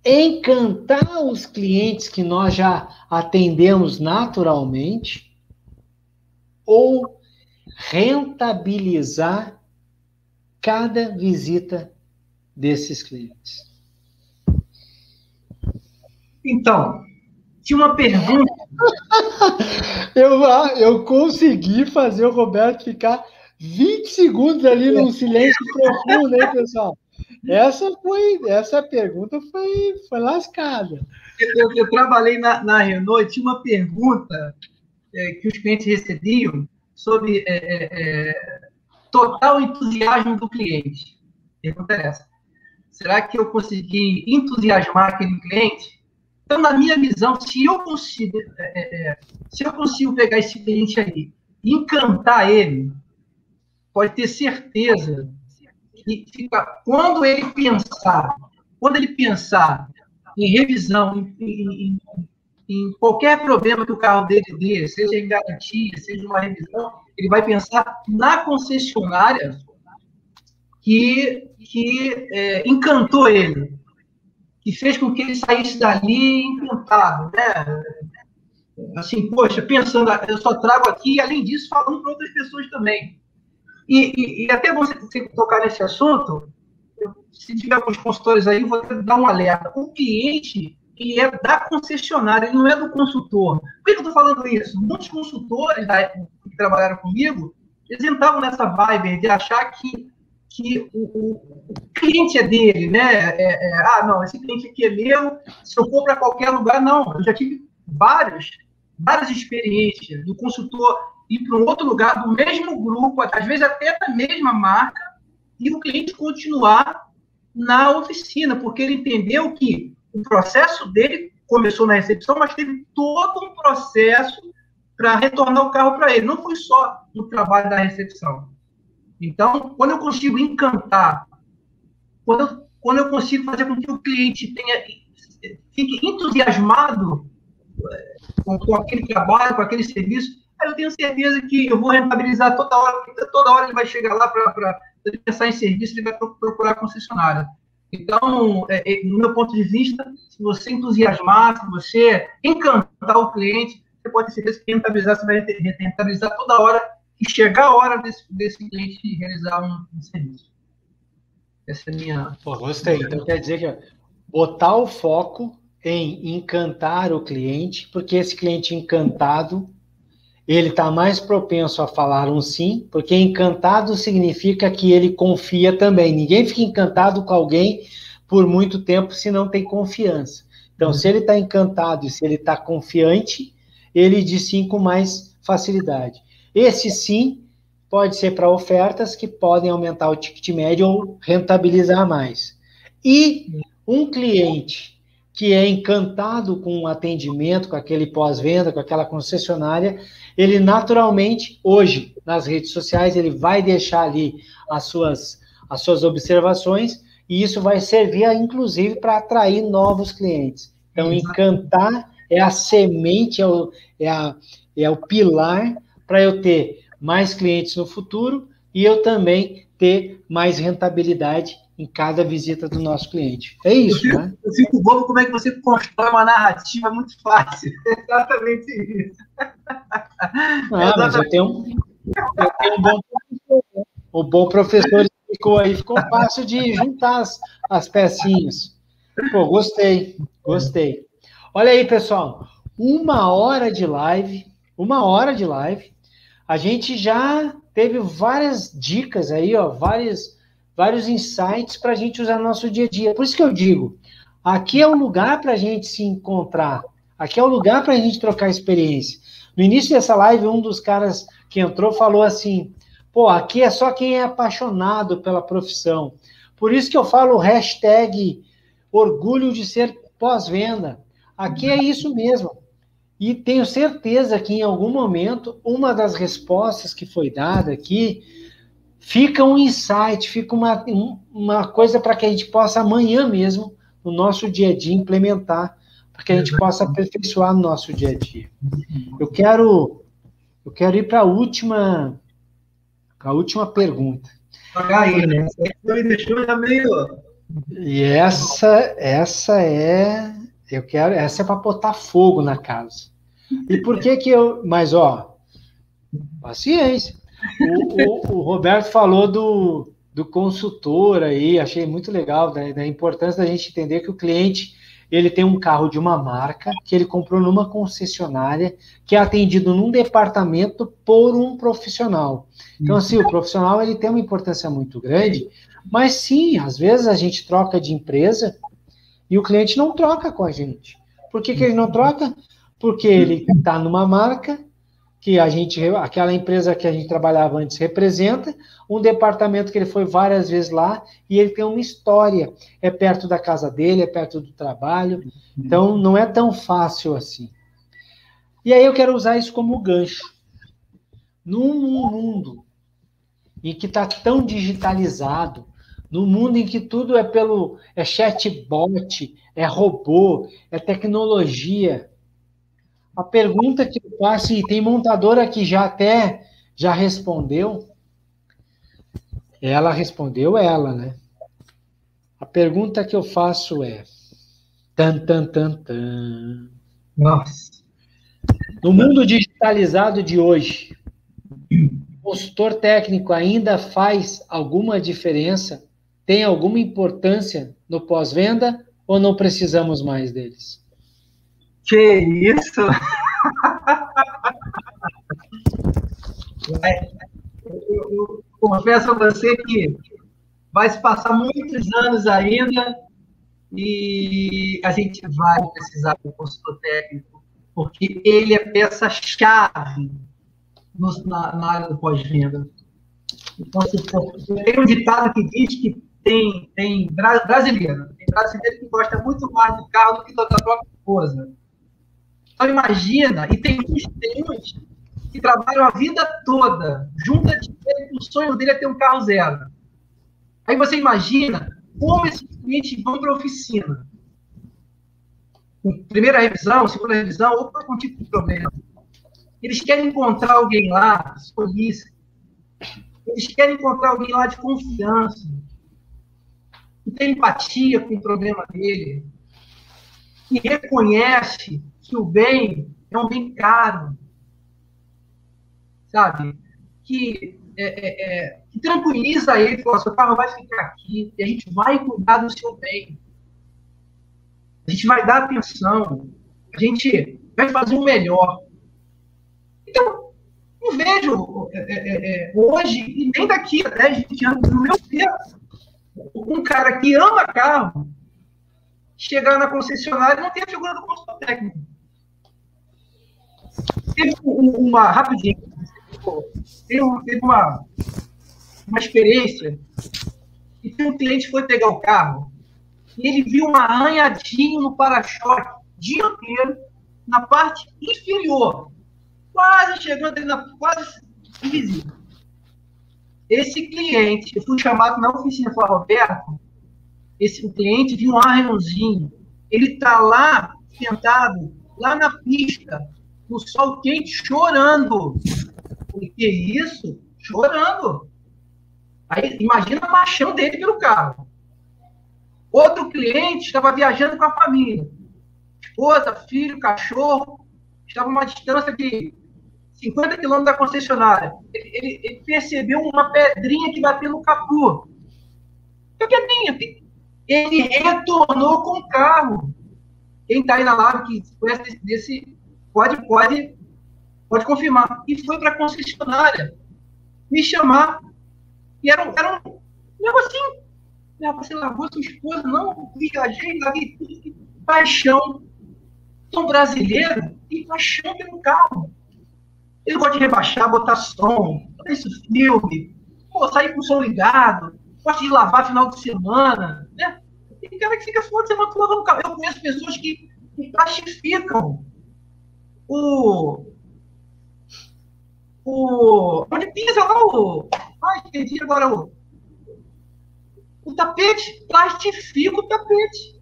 encantar os clientes que nós já atendemos naturalmente, ou rentabilizar cada visita desses clientes? Então, tinha uma pergunta. Eu consegui fazer o Roberto ficar 20 segundos ali num silêncio profundo, hein, pessoal? Essa pergunta foi lascada. Eu trabalhei na Renault e tinha uma pergunta que os clientes recebiam sobre total entusiasmo do cliente. A pergunta é essa. Será que eu consegui entusiasmar aquele cliente? Então, na minha visão, se eu consigo pegar esse cliente aí e encantar ele, pode ter certeza que quando ele pensar em revisão, em qualquer problema que o carro dele dê, seja em garantia, seja uma revisão, ele vai pensar na concessionária que encantou ele, que fez com que ele saísse dali encantado, né? Assim, poxa, pensando, eu só trago aqui, e além disso, falando para outras pessoas também. E até você tocar nesse assunto, se tiver alguns consultores aí, vou dar um alerta. O cliente, ele é da concessionária, ele não é do consultor. Por que eu estou falando isso? Muitos consultores que trabalharam comigo, eles entravam nessa vibe de achar que o cliente é dele, né? Não, esse cliente aqui é meu, se eu for para qualquer lugar, não. Eu já tive várias experiências do consultor ir para um outro lugar, do mesmo grupo, às vezes até da mesma marca, e o cliente continuar na oficina, porque ele entendeu que o processo dele começou na recepção, mas teve todo um processo para retornar o carro para ele. Não foi só no trabalho da recepção. Então, quando eu consigo encantar, quando eu consigo fazer com que o cliente fique entusiasmado com aquele trabalho, com aquele serviço, aí eu tenho certeza que eu vou rentabilizar toda hora ele vai chegar lá para ele pensar em serviço, ele vai procurar concessionária. Então, no meu ponto de vista, se você entusiasmar, se você encantar o cliente, você pode ter certeza que você vai rentabilizar toda hora e chegar a hora desse cliente realizar um serviço. Essa é a minha... Pô, gostei. Então quer dizer que botar o foco em encantar o cliente, porque esse cliente encantado, ele está mais propenso a falar um sim, porque encantado significa que ele confia também. Ninguém fica encantado com alguém por muito tempo se não tem confiança. Então, se ele está encantado e se ele está confiante, ele diz sim com mais facilidade. Esse sim pode ser para ofertas que podem aumentar o ticket médio ou rentabilizar mais. E um cliente que é encantado com o atendimento, com aquele pós-venda, com aquela concessionária, ele naturalmente, hoje, nas redes sociais, ele vai deixar ali as suas observações, e isso vai servir, inclusive, para atrair novos clientes. Então, encantar é a semente, é o pilar para eu ter mais clientes no futuro e eu também ter mais rentabilidade em cada visita do nosso cliente. É isso, né? Eu fico bobo como é que você constrói uma narrativa muito fácil. É exatamente isso. Mas eu tenho um bom professor. Né? O bom professor explicou aí, ficou fácil de juntar as pecinhas. Pô, gostei. Olha aí, pessoal, 1 hora de live, a gente já teve várias dicas aí, ó, vários insights para a gente usar no nosso dia a dia. Por isso que eu digo, aqui é o lugar para a gente se encontrar, aqui é o lugar para a gente trocar experiência. No início dessa live, um dos caras que entrou falou assim, pô, aqui é só quem é apaixonado pela profissão. Por isso que eu falo hashtag orgulho de ser pós-venda. Aqui é isso mesmo. E tenho certeza que em algum momento, uma das respostas que foi dada aqui, fica um insight, fica uma coisa para que a gente possa amanhã mesmo, no nosso dia a dia, implementar, para que a gente possa aperfeiçoar no nosso dia a dia. Eu quero ir para a última pergunta. Aí, né? Você me deixou já meio... E essa é para botar fogo na casa. E por que eu... Mas, ó, paciência. O Roberto falou do consultor aí, achei muito legal, da importância da gente entender que o cliente, ele tem um carro de uma marca, que ele comprou numa concessionária, que é atendido num departamento por um profissional. Então, assim, o profissional, ele tem uma importância muito grande, mas sim, às vezes a gente troca de empresa e o cliente não troca com a gente. Por que ele não troca? Porque ele está numa marca que aquela empresa que a gente trabalhava antes representa, um departamento que ele foi várias vezes lá e ele tem uma história. É perto da casa dele, é perto do trabalho. Então, não é tão fácil assim. E aí eu quero usar isso como gancho. Num mundo em que está tão digitalizado, no mundo em que tudo é chatbot, é robô, é tecnologia. A pergunta que eu faço, e tem montadora que já respondeu, ela respondeu né? A pergunta que eu faço é, Nossa. No mundo digitalizado de hoje, o consultor técnico ainda faz alguma diferença? Tem alguma importância no pós-venda ou não precisamos mais deles? Que isso? Eu confesso a você que vai se passar muitos anos ainda e a gente vai precisar do consultor técnico, porque ele é peça-chave na área do pós-venda. Então, tem um ditado que diz que tem brasileiro que gosta muito mais do carro do que da própria esposa. Então, imagina, e tem uns que trabalham a vida toda, junta dinheiro, o sonho dele é ter um carro zero. Aí você imagina como esses clientes vão para a oficina. Primeira revisão, segunda revisão, ou com algum tipo de problema. Eles querem encontrar alguém lá, solícito. Eles querem encontrar alguém lá de confiança, que tem empatia com o problema dele, que reconhece que o bem é um bem caro, sabe? Que tranquiliza ele, fala, seu carro vai ficar aqui e a gente vai cuidar do seu bem. A gente vai dar atenção, a gente vai fazer o melhor. Então, não vejo hoje, e nem daqui a 10, 20 anos, no meu tempo, um cara que ama carro chegar na concessionária e não ter a figura do consultor técnico. Teve rapidinho, teve uma experiência e um cliente foi pegar o carro e ele viu um arranhadinho no para-choque dianteiro na parte inferior, quase chegando ali quase invisível. Esse cliente, eu fui chamado na oficina e falei, Roberto, o cliente viu um arranhãozinho, ele está lá, sentado, lá na pista, no sol quente, chorando. O que é isso? Chorando. Aí, imagina a paixão dele pelo carro. Outro cliente estava viajando com a família. Esposa, filho, cachorro. Estava a uma distância de 50 quilômetros da concessionária. Ele percebeu uma pedrinha que bateu no capô. Que pedrinha? Ele retornou com o carro. Quem está aí na live que conhece desse pode confirmar. E foi para a concessionária me chamar. E era um negocinho. Você lavou sua esposa? Não, viajei, lavei tudo. Que paixão. Sou brasileiro e paixão pelo carro. Ele gosta de rebaixar, botar som, botar isso filme, sair com o som ligado, gosta de lavar final de semana, né? Tem cara que fica final de semana lavando o carro. Eu conheço pessoas que plastificam onde pisa lá entendi agora o tapete, plastifica o tapete.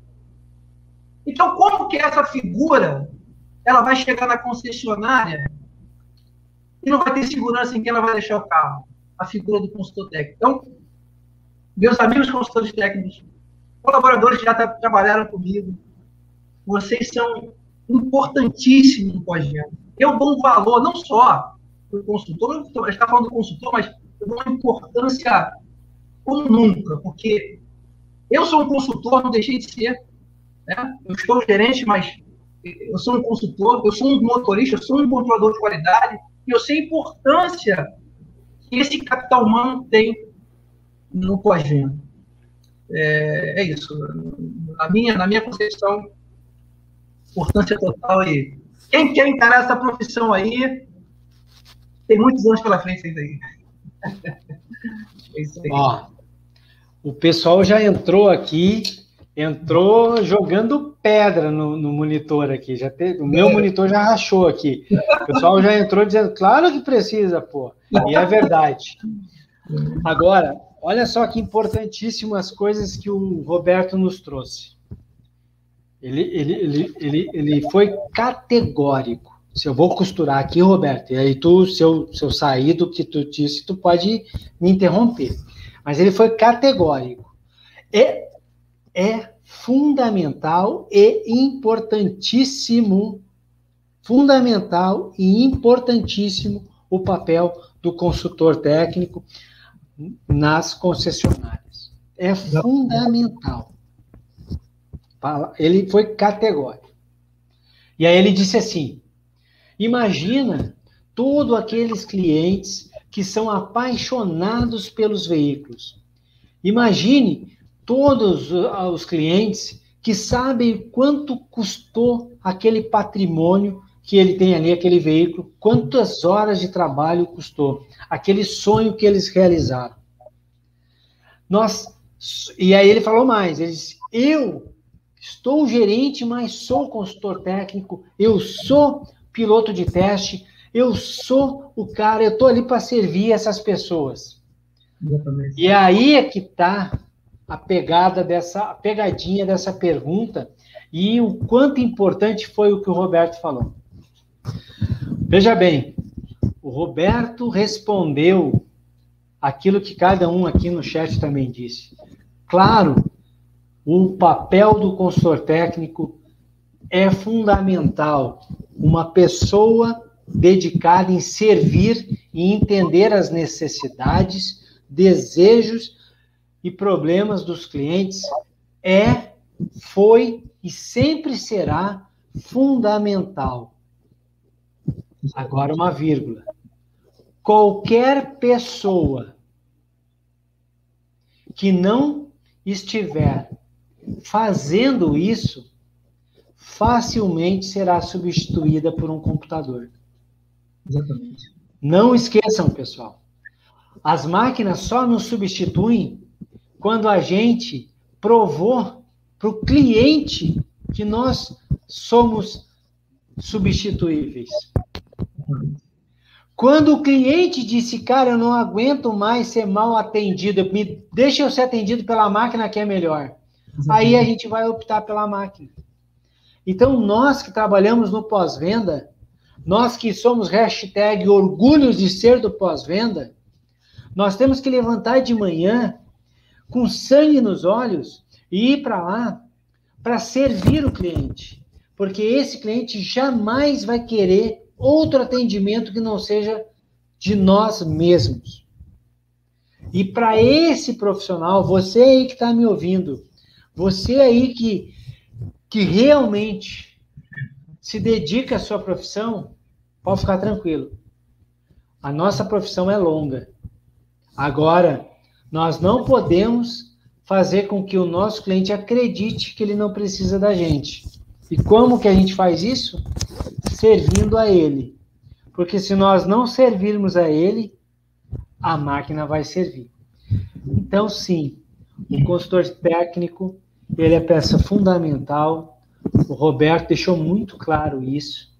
Então, como que essa figura ela vai chegar na concessionária e não vai ter segurança em quem ela vai deixar o carro? A figura do consultor técnico. Então, meus amigos consultores técnicos, colaboradores que já trabalharam comigo, vocês são importantíssimos no pós-venda. Eu dou um valor não só para o consultor, a gente está falando do consultor, mas eu dou uma importância como nunca, porque eu sou um consultor, não deixei de ser, né? Eu estou gerente, mas eu sou um consultor, eu sou um motorista, eu sou um controlador de qualidade, e eu sei a importância que esse capital humano tem no pós-venda. É isso. Na minha concepção, importância total. E quem quer encarar essa profissão aí, tem muitos anos pela frente ainda aí. É isso aí. Ó, o pessoal já entrou aqui, jogando pedra no monitor aqui. O meu monitor já rachou aqui. O pessoal já entrou dizendo, claro que precisa, pô. E é verdade. Agora, olha só que importantíssimas coisas que o Roberto nos trouxe. Ele foi categórico. Se eu vou costurar aqui, Roberto, e aí se eu sair do que tu disse, tu pode me interromper. Mas ele foi categórico. É fundamental e importantíssimo o papel do consultor técnico nas concessionárias. É fundamental. Ele foi categórico. E aí ele disse assim, imagina todos aqueles clientes que são apaixonados pelos veículos. Imagine todos os clientes que sabem quanto custou aquele patrimônio que ele tem ali, aquele veículo, quantas horas de trabalho custou, aquele sonho que eles realizaram. E aí ele falou mais, ele disse, eu estou gerente, mas sou consultor técnico, eu sou piloto de teste, eu sou o cara, eu estou ali para servir essas pessoas. Exatamente. E aí é que está a pegadinha dessa pergunta e o quanto importante foi o que o Roberto falou. Veja bem, o Roberto respondeu aquilo que cada um aqui no chat também disse. Claro, o papel do consultor técnico é fundamental. Uma pessoa dedicada em servir e entender as necessidades, desejos e problemas dos clientes foi e sempre será fundamental. Agora uma vírgula. Qualquer pessoa que não estiver fazendo isso, facilmente será substituída por um computador. Exatamente. Não esqueçam, pessoal. As máquinas só nos substituem quando a gente provou para o cliente que nós somos substituíveis. Quando o cliente disse, cara, eu não aguento mais ser mal atendido, deixa eu ser atendido pela máquina que é melhor. Aí a gente vai optar pela máquina. Então, nós que trabalhamos no pós-venda, nós que somos hashtag orgulhos de ser do pós-venda, nós temos que levantar de manhã com sangue nos olhos e ir para lá para servir o cliente. Porque esse cliente jamais vai querer outro atendimento que não seja de nós mesmos. E para esse profissional, você aí que está me ouvindo, você aí que realmente se dedica à sua profissão, pode ficar tranquilo. A nossa profissão é longa. Agora, nós não podemos fazer com que o nosso cliente acredite que ele não precisa da gente. E como que a gente faz isso? Servindo a ele. Porque se nós não servirmos a ele, a máquina vai servir. Então, sim, o consultor técnico, ele é peça fundamental. O Roberto deixou muito claro isso.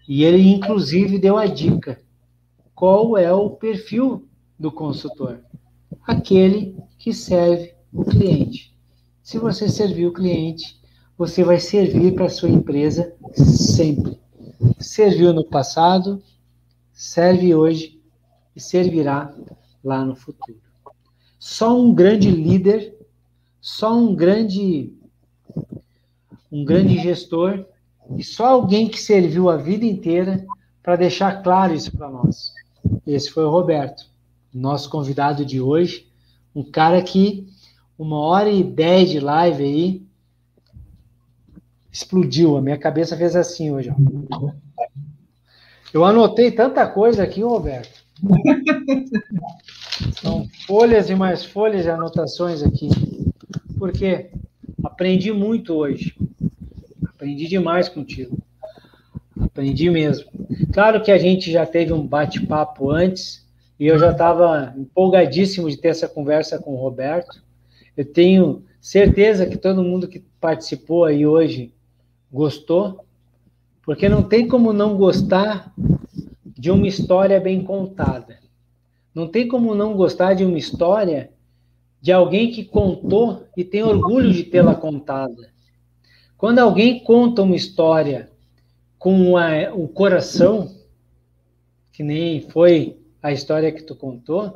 E ele, inclusive, deu a dica. Qual é o perfil do consultor? Aquele que serve o cliente. Se você servir o cliente, você vai servir para a sua empresa sempre. Serviu no passado, serve hoje e servirá lá no futuro. Só um grande líder, só um grande gestor e só alguém que serviu a vida inteira para deixar claro isso para nós. Esse foi o Roberto, nosso convidado de hoje, um cara que 1h10 de live aí explodiu, a minha cabeça fez assim hoje. Ó. Eu anotei tanta coisa aqui, Roberto. São folhas e mais folhas de anotações aqui. Porque aprendi muito hoje. Aprendi demais contigo. Aprendi mesmo. Claro que a gente já teve um bate-papo antes e eu já estava empolgadíssimo de ter essa conversa com o Roberto. Eu tenho certeza que todo mundo que participou aí hoje gostou, porque não tem como não gostar de uma história bem contada. Não tem como não gostar de uma história de alguém que contou e tem orgulho de tê-la contada. Quando alguém conta uma história com o coração, que nem foi a história que tu contou,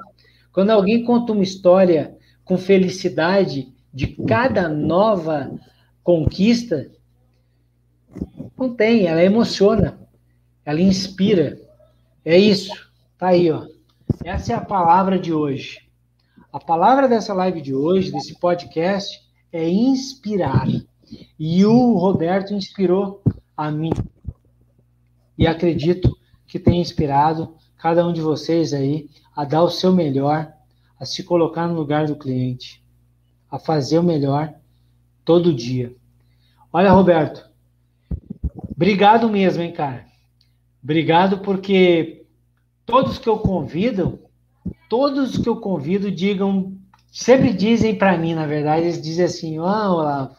quando alguém conta uma história com felicidade de cada nova conquista, não tem, ela emociona, ela inspira. É isso, tá aí, ó. Essa é a palavra de hoje. A palavra dessa live de hoje, desse podcast, é inspirar. E o Roberto inspirou a mim. E acredito que tem inspirado cada um de vocês aí a dar o seu melhor, a se colocar no lugar do cliente, a fazer o melhor todo dia. Olha, Roberto, obrigado mesmo, hein, cara? Obrigado porque todos que eu convido sempre dizem para mim, na verdade, eles dizem assim, Olavo,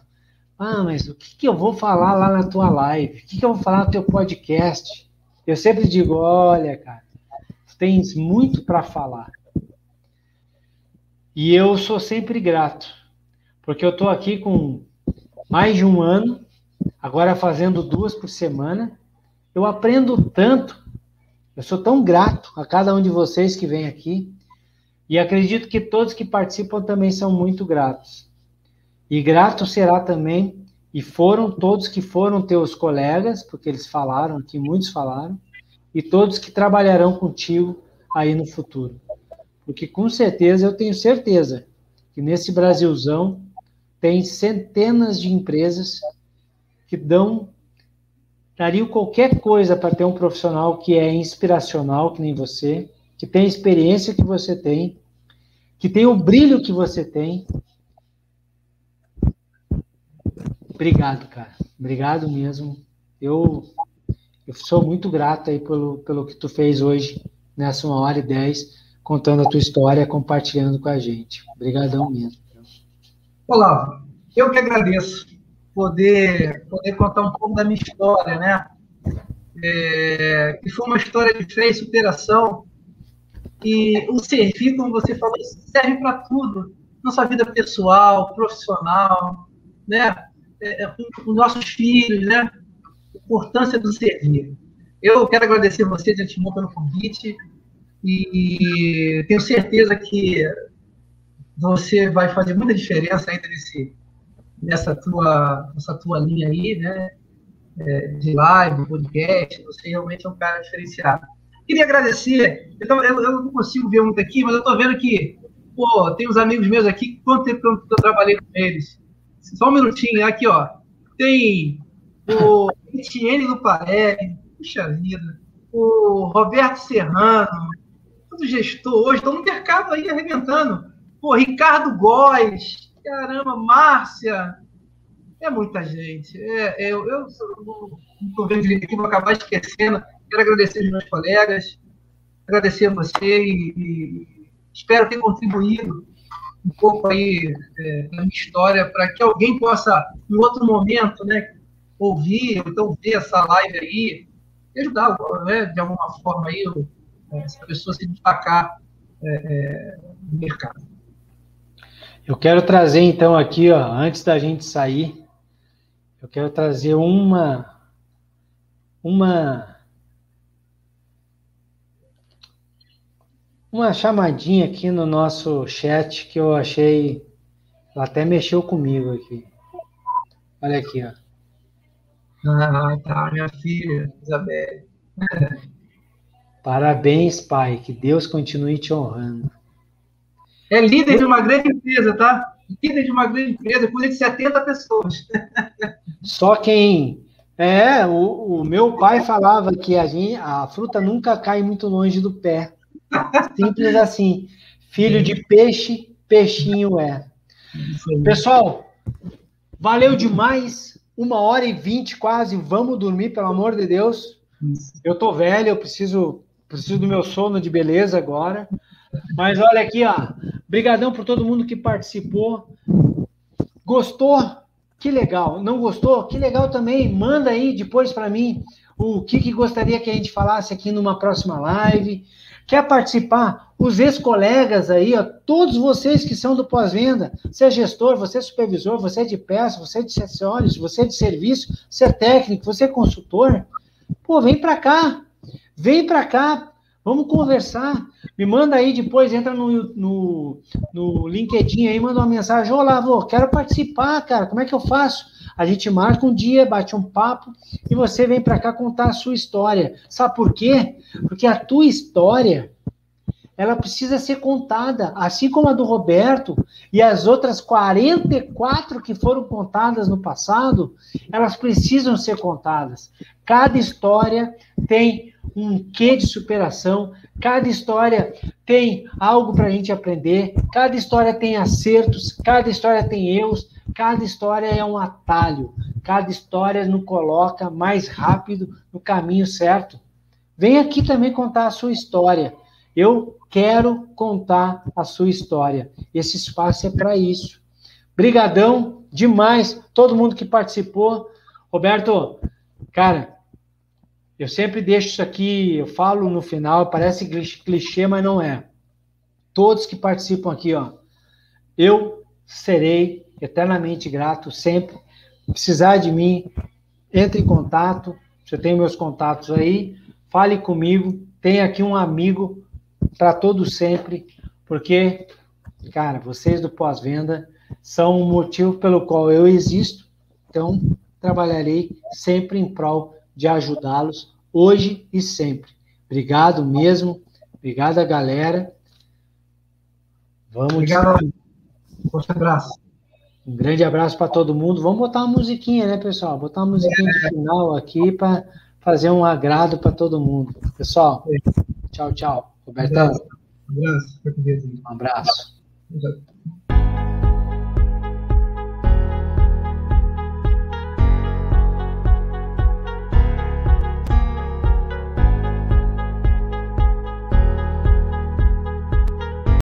mas o que eu vou falar lá na tua live? O que eu vou falar no teu podcast? Eu sempre digo, olha, cara, tu tens muito para falar. E eu sou sempre grato, porque eu estou aqui com mais de um ano, agora fazendo 2 por semana, eu aprendo tanto, eu sou tão grato a cada um de vocês que vem aqui, e acredito que todos que participam também são muito gratos. E grato será também, e foram todos que foram teus colegas, porque eles falaram aqui, muitos falaram, e todos que trabalharão contigo aí no futuro. Porque com certeza, eu tenho certeza, que nesse Brasilzão tem centenas de empresas que dariam qualquer coisa para ter um profissional que é inspiracional, que nem você, que tem a experiência que você tem, que tem o brilho que você tem. Obrigado, cara. Obrigado mesmo. Eu sou muito grato aí pelo que tu fez hoje nessa 1h10, contando a tua história, compartilhando com a gente. Obrigadão mesmo. Olá, eu que agradeço poder contar um pouco da minha história, né? Que foi uma história de fé e superação. E o servir, como você falou, serve para tudo. Nossa vida pessoal, profissional, né? Com os nossos filhos, né? A importância do servir. Eu quero agradecer você de antemão pelo convite e tenho certeza que você vai fazer muita diferença ainda nessa tua linha aí, né? De live, podcast. Você realmente é um cara diferenciado. Queria agradecer. Então, eu não consigo ver muito aqui, mas eu estou vendo que, pô, tem uns amigos meus aqui. Quanto tempo que eu trabalhei com eles? Só um minutinho, aqui, ó. Tem o Etienne do Parelli, puxa vida, o Roberto Serrano, todo gestor hoje, estão no mercado aí arrebentando. Pô, Ricardo Góes, caramba, Márcia, é muita gente. Eu não estou vendo direito aqui, vou acabar esquecendo. Quero agradecer os meus colegas, agradecer a você e espero ter contribuído um pouco aí na minha história para que alguém possa, em outro momento, né, ouvir, ou então ver essa live aí e ajudar, né, de alguma forma aí, essa pessoa se destacar no mercado. Eu quero trazer, então, aqui, ó, antes da gente sair, eu quero trazer uma chamadinha aqui no nosso chat que eu achei, ela até mexeu comigo aqui. Olha aqui, ó. Ah, tá, minha filha, Isabelle. Parabéns, pai, que Deus continue te honrando. É líder de uma grande empresa, tá? Líder de uma grande empresa, cuida de 70 pessoas. Só quem... o meu pai falava que a fruta nunca cai muito longe do pé. Simples assim. Filho de peixe, peixinho é. Pessoal, valeu demais. 1h20 quase. Vamos dormir, pelo amor de Deus. Eu tô velho, eu preciso do meu sono de beleza agora. Mas olha aqui, ó. Brigadão por todo mundo que participou. Gostou? Que legal. Não gostou? Que legal também. Manda aí depois para mim o que gostaria que a gente falasse aqui numa próxima live. Quer participar? Os ex-colegas aí, ó, todos vocês que são do pós-venda, você é gestor, você é supervisor, você é de peça, você é de acessórios, você é de serviço, você é técnico, você é consultor, pô, vem para cá, vamos conversar. Me manda aí depois, entra no LinkedIn aí, manda uma mensagem, olá, quero participar, cara, como é que eu faço? A gente marca um dia, bate um papo e você vem para cá contar a sua história. Sabe por quê? Porque a tua história, ela precisa ser contada, assim como a do Roberto e as outras 44 que foram contadas no passado, elas precisam ser contadas. Cada história tem um quê de superação, cada história tem algo para a gente aprender, cada história tem acertos, cada história tem erros, cada história é um atalho, cada história nos coloca mais rápido no caminho certo. Vem aqui também contar a sua história. Eu quero contar a sua história. Esse espaço é para isso. Brigadão demais, todo mundo que participou. Roberto, cara, eu sempre deixo isso aqui, eu falo no final, parece clichê, mas não é. Todos que participam aqui, ó, eu serei eternamente grato sempre. Precisar de mim, entre em contato. Você tem meus contatos aí, fale comigo. Tem aqui um amigo para todos sempre, porque, cara, vocês do pós-venda são o motivo pelo qual eu existo. Então, trabalharei sempre em prol de ajudá-los, hoje e sempre. Obrigado mesmo. Obrigado, galera. Vamos. Obrigado. Forte abraço. Um grande abraço para todo mundo. Vamos botar uma musiquinha, né, pessoal? Botar uma musiquinha de final aqui para fazer um agrado para todo mundo. Pessoal, tchau, tchau. Robertão. Um abraço. Um abraço.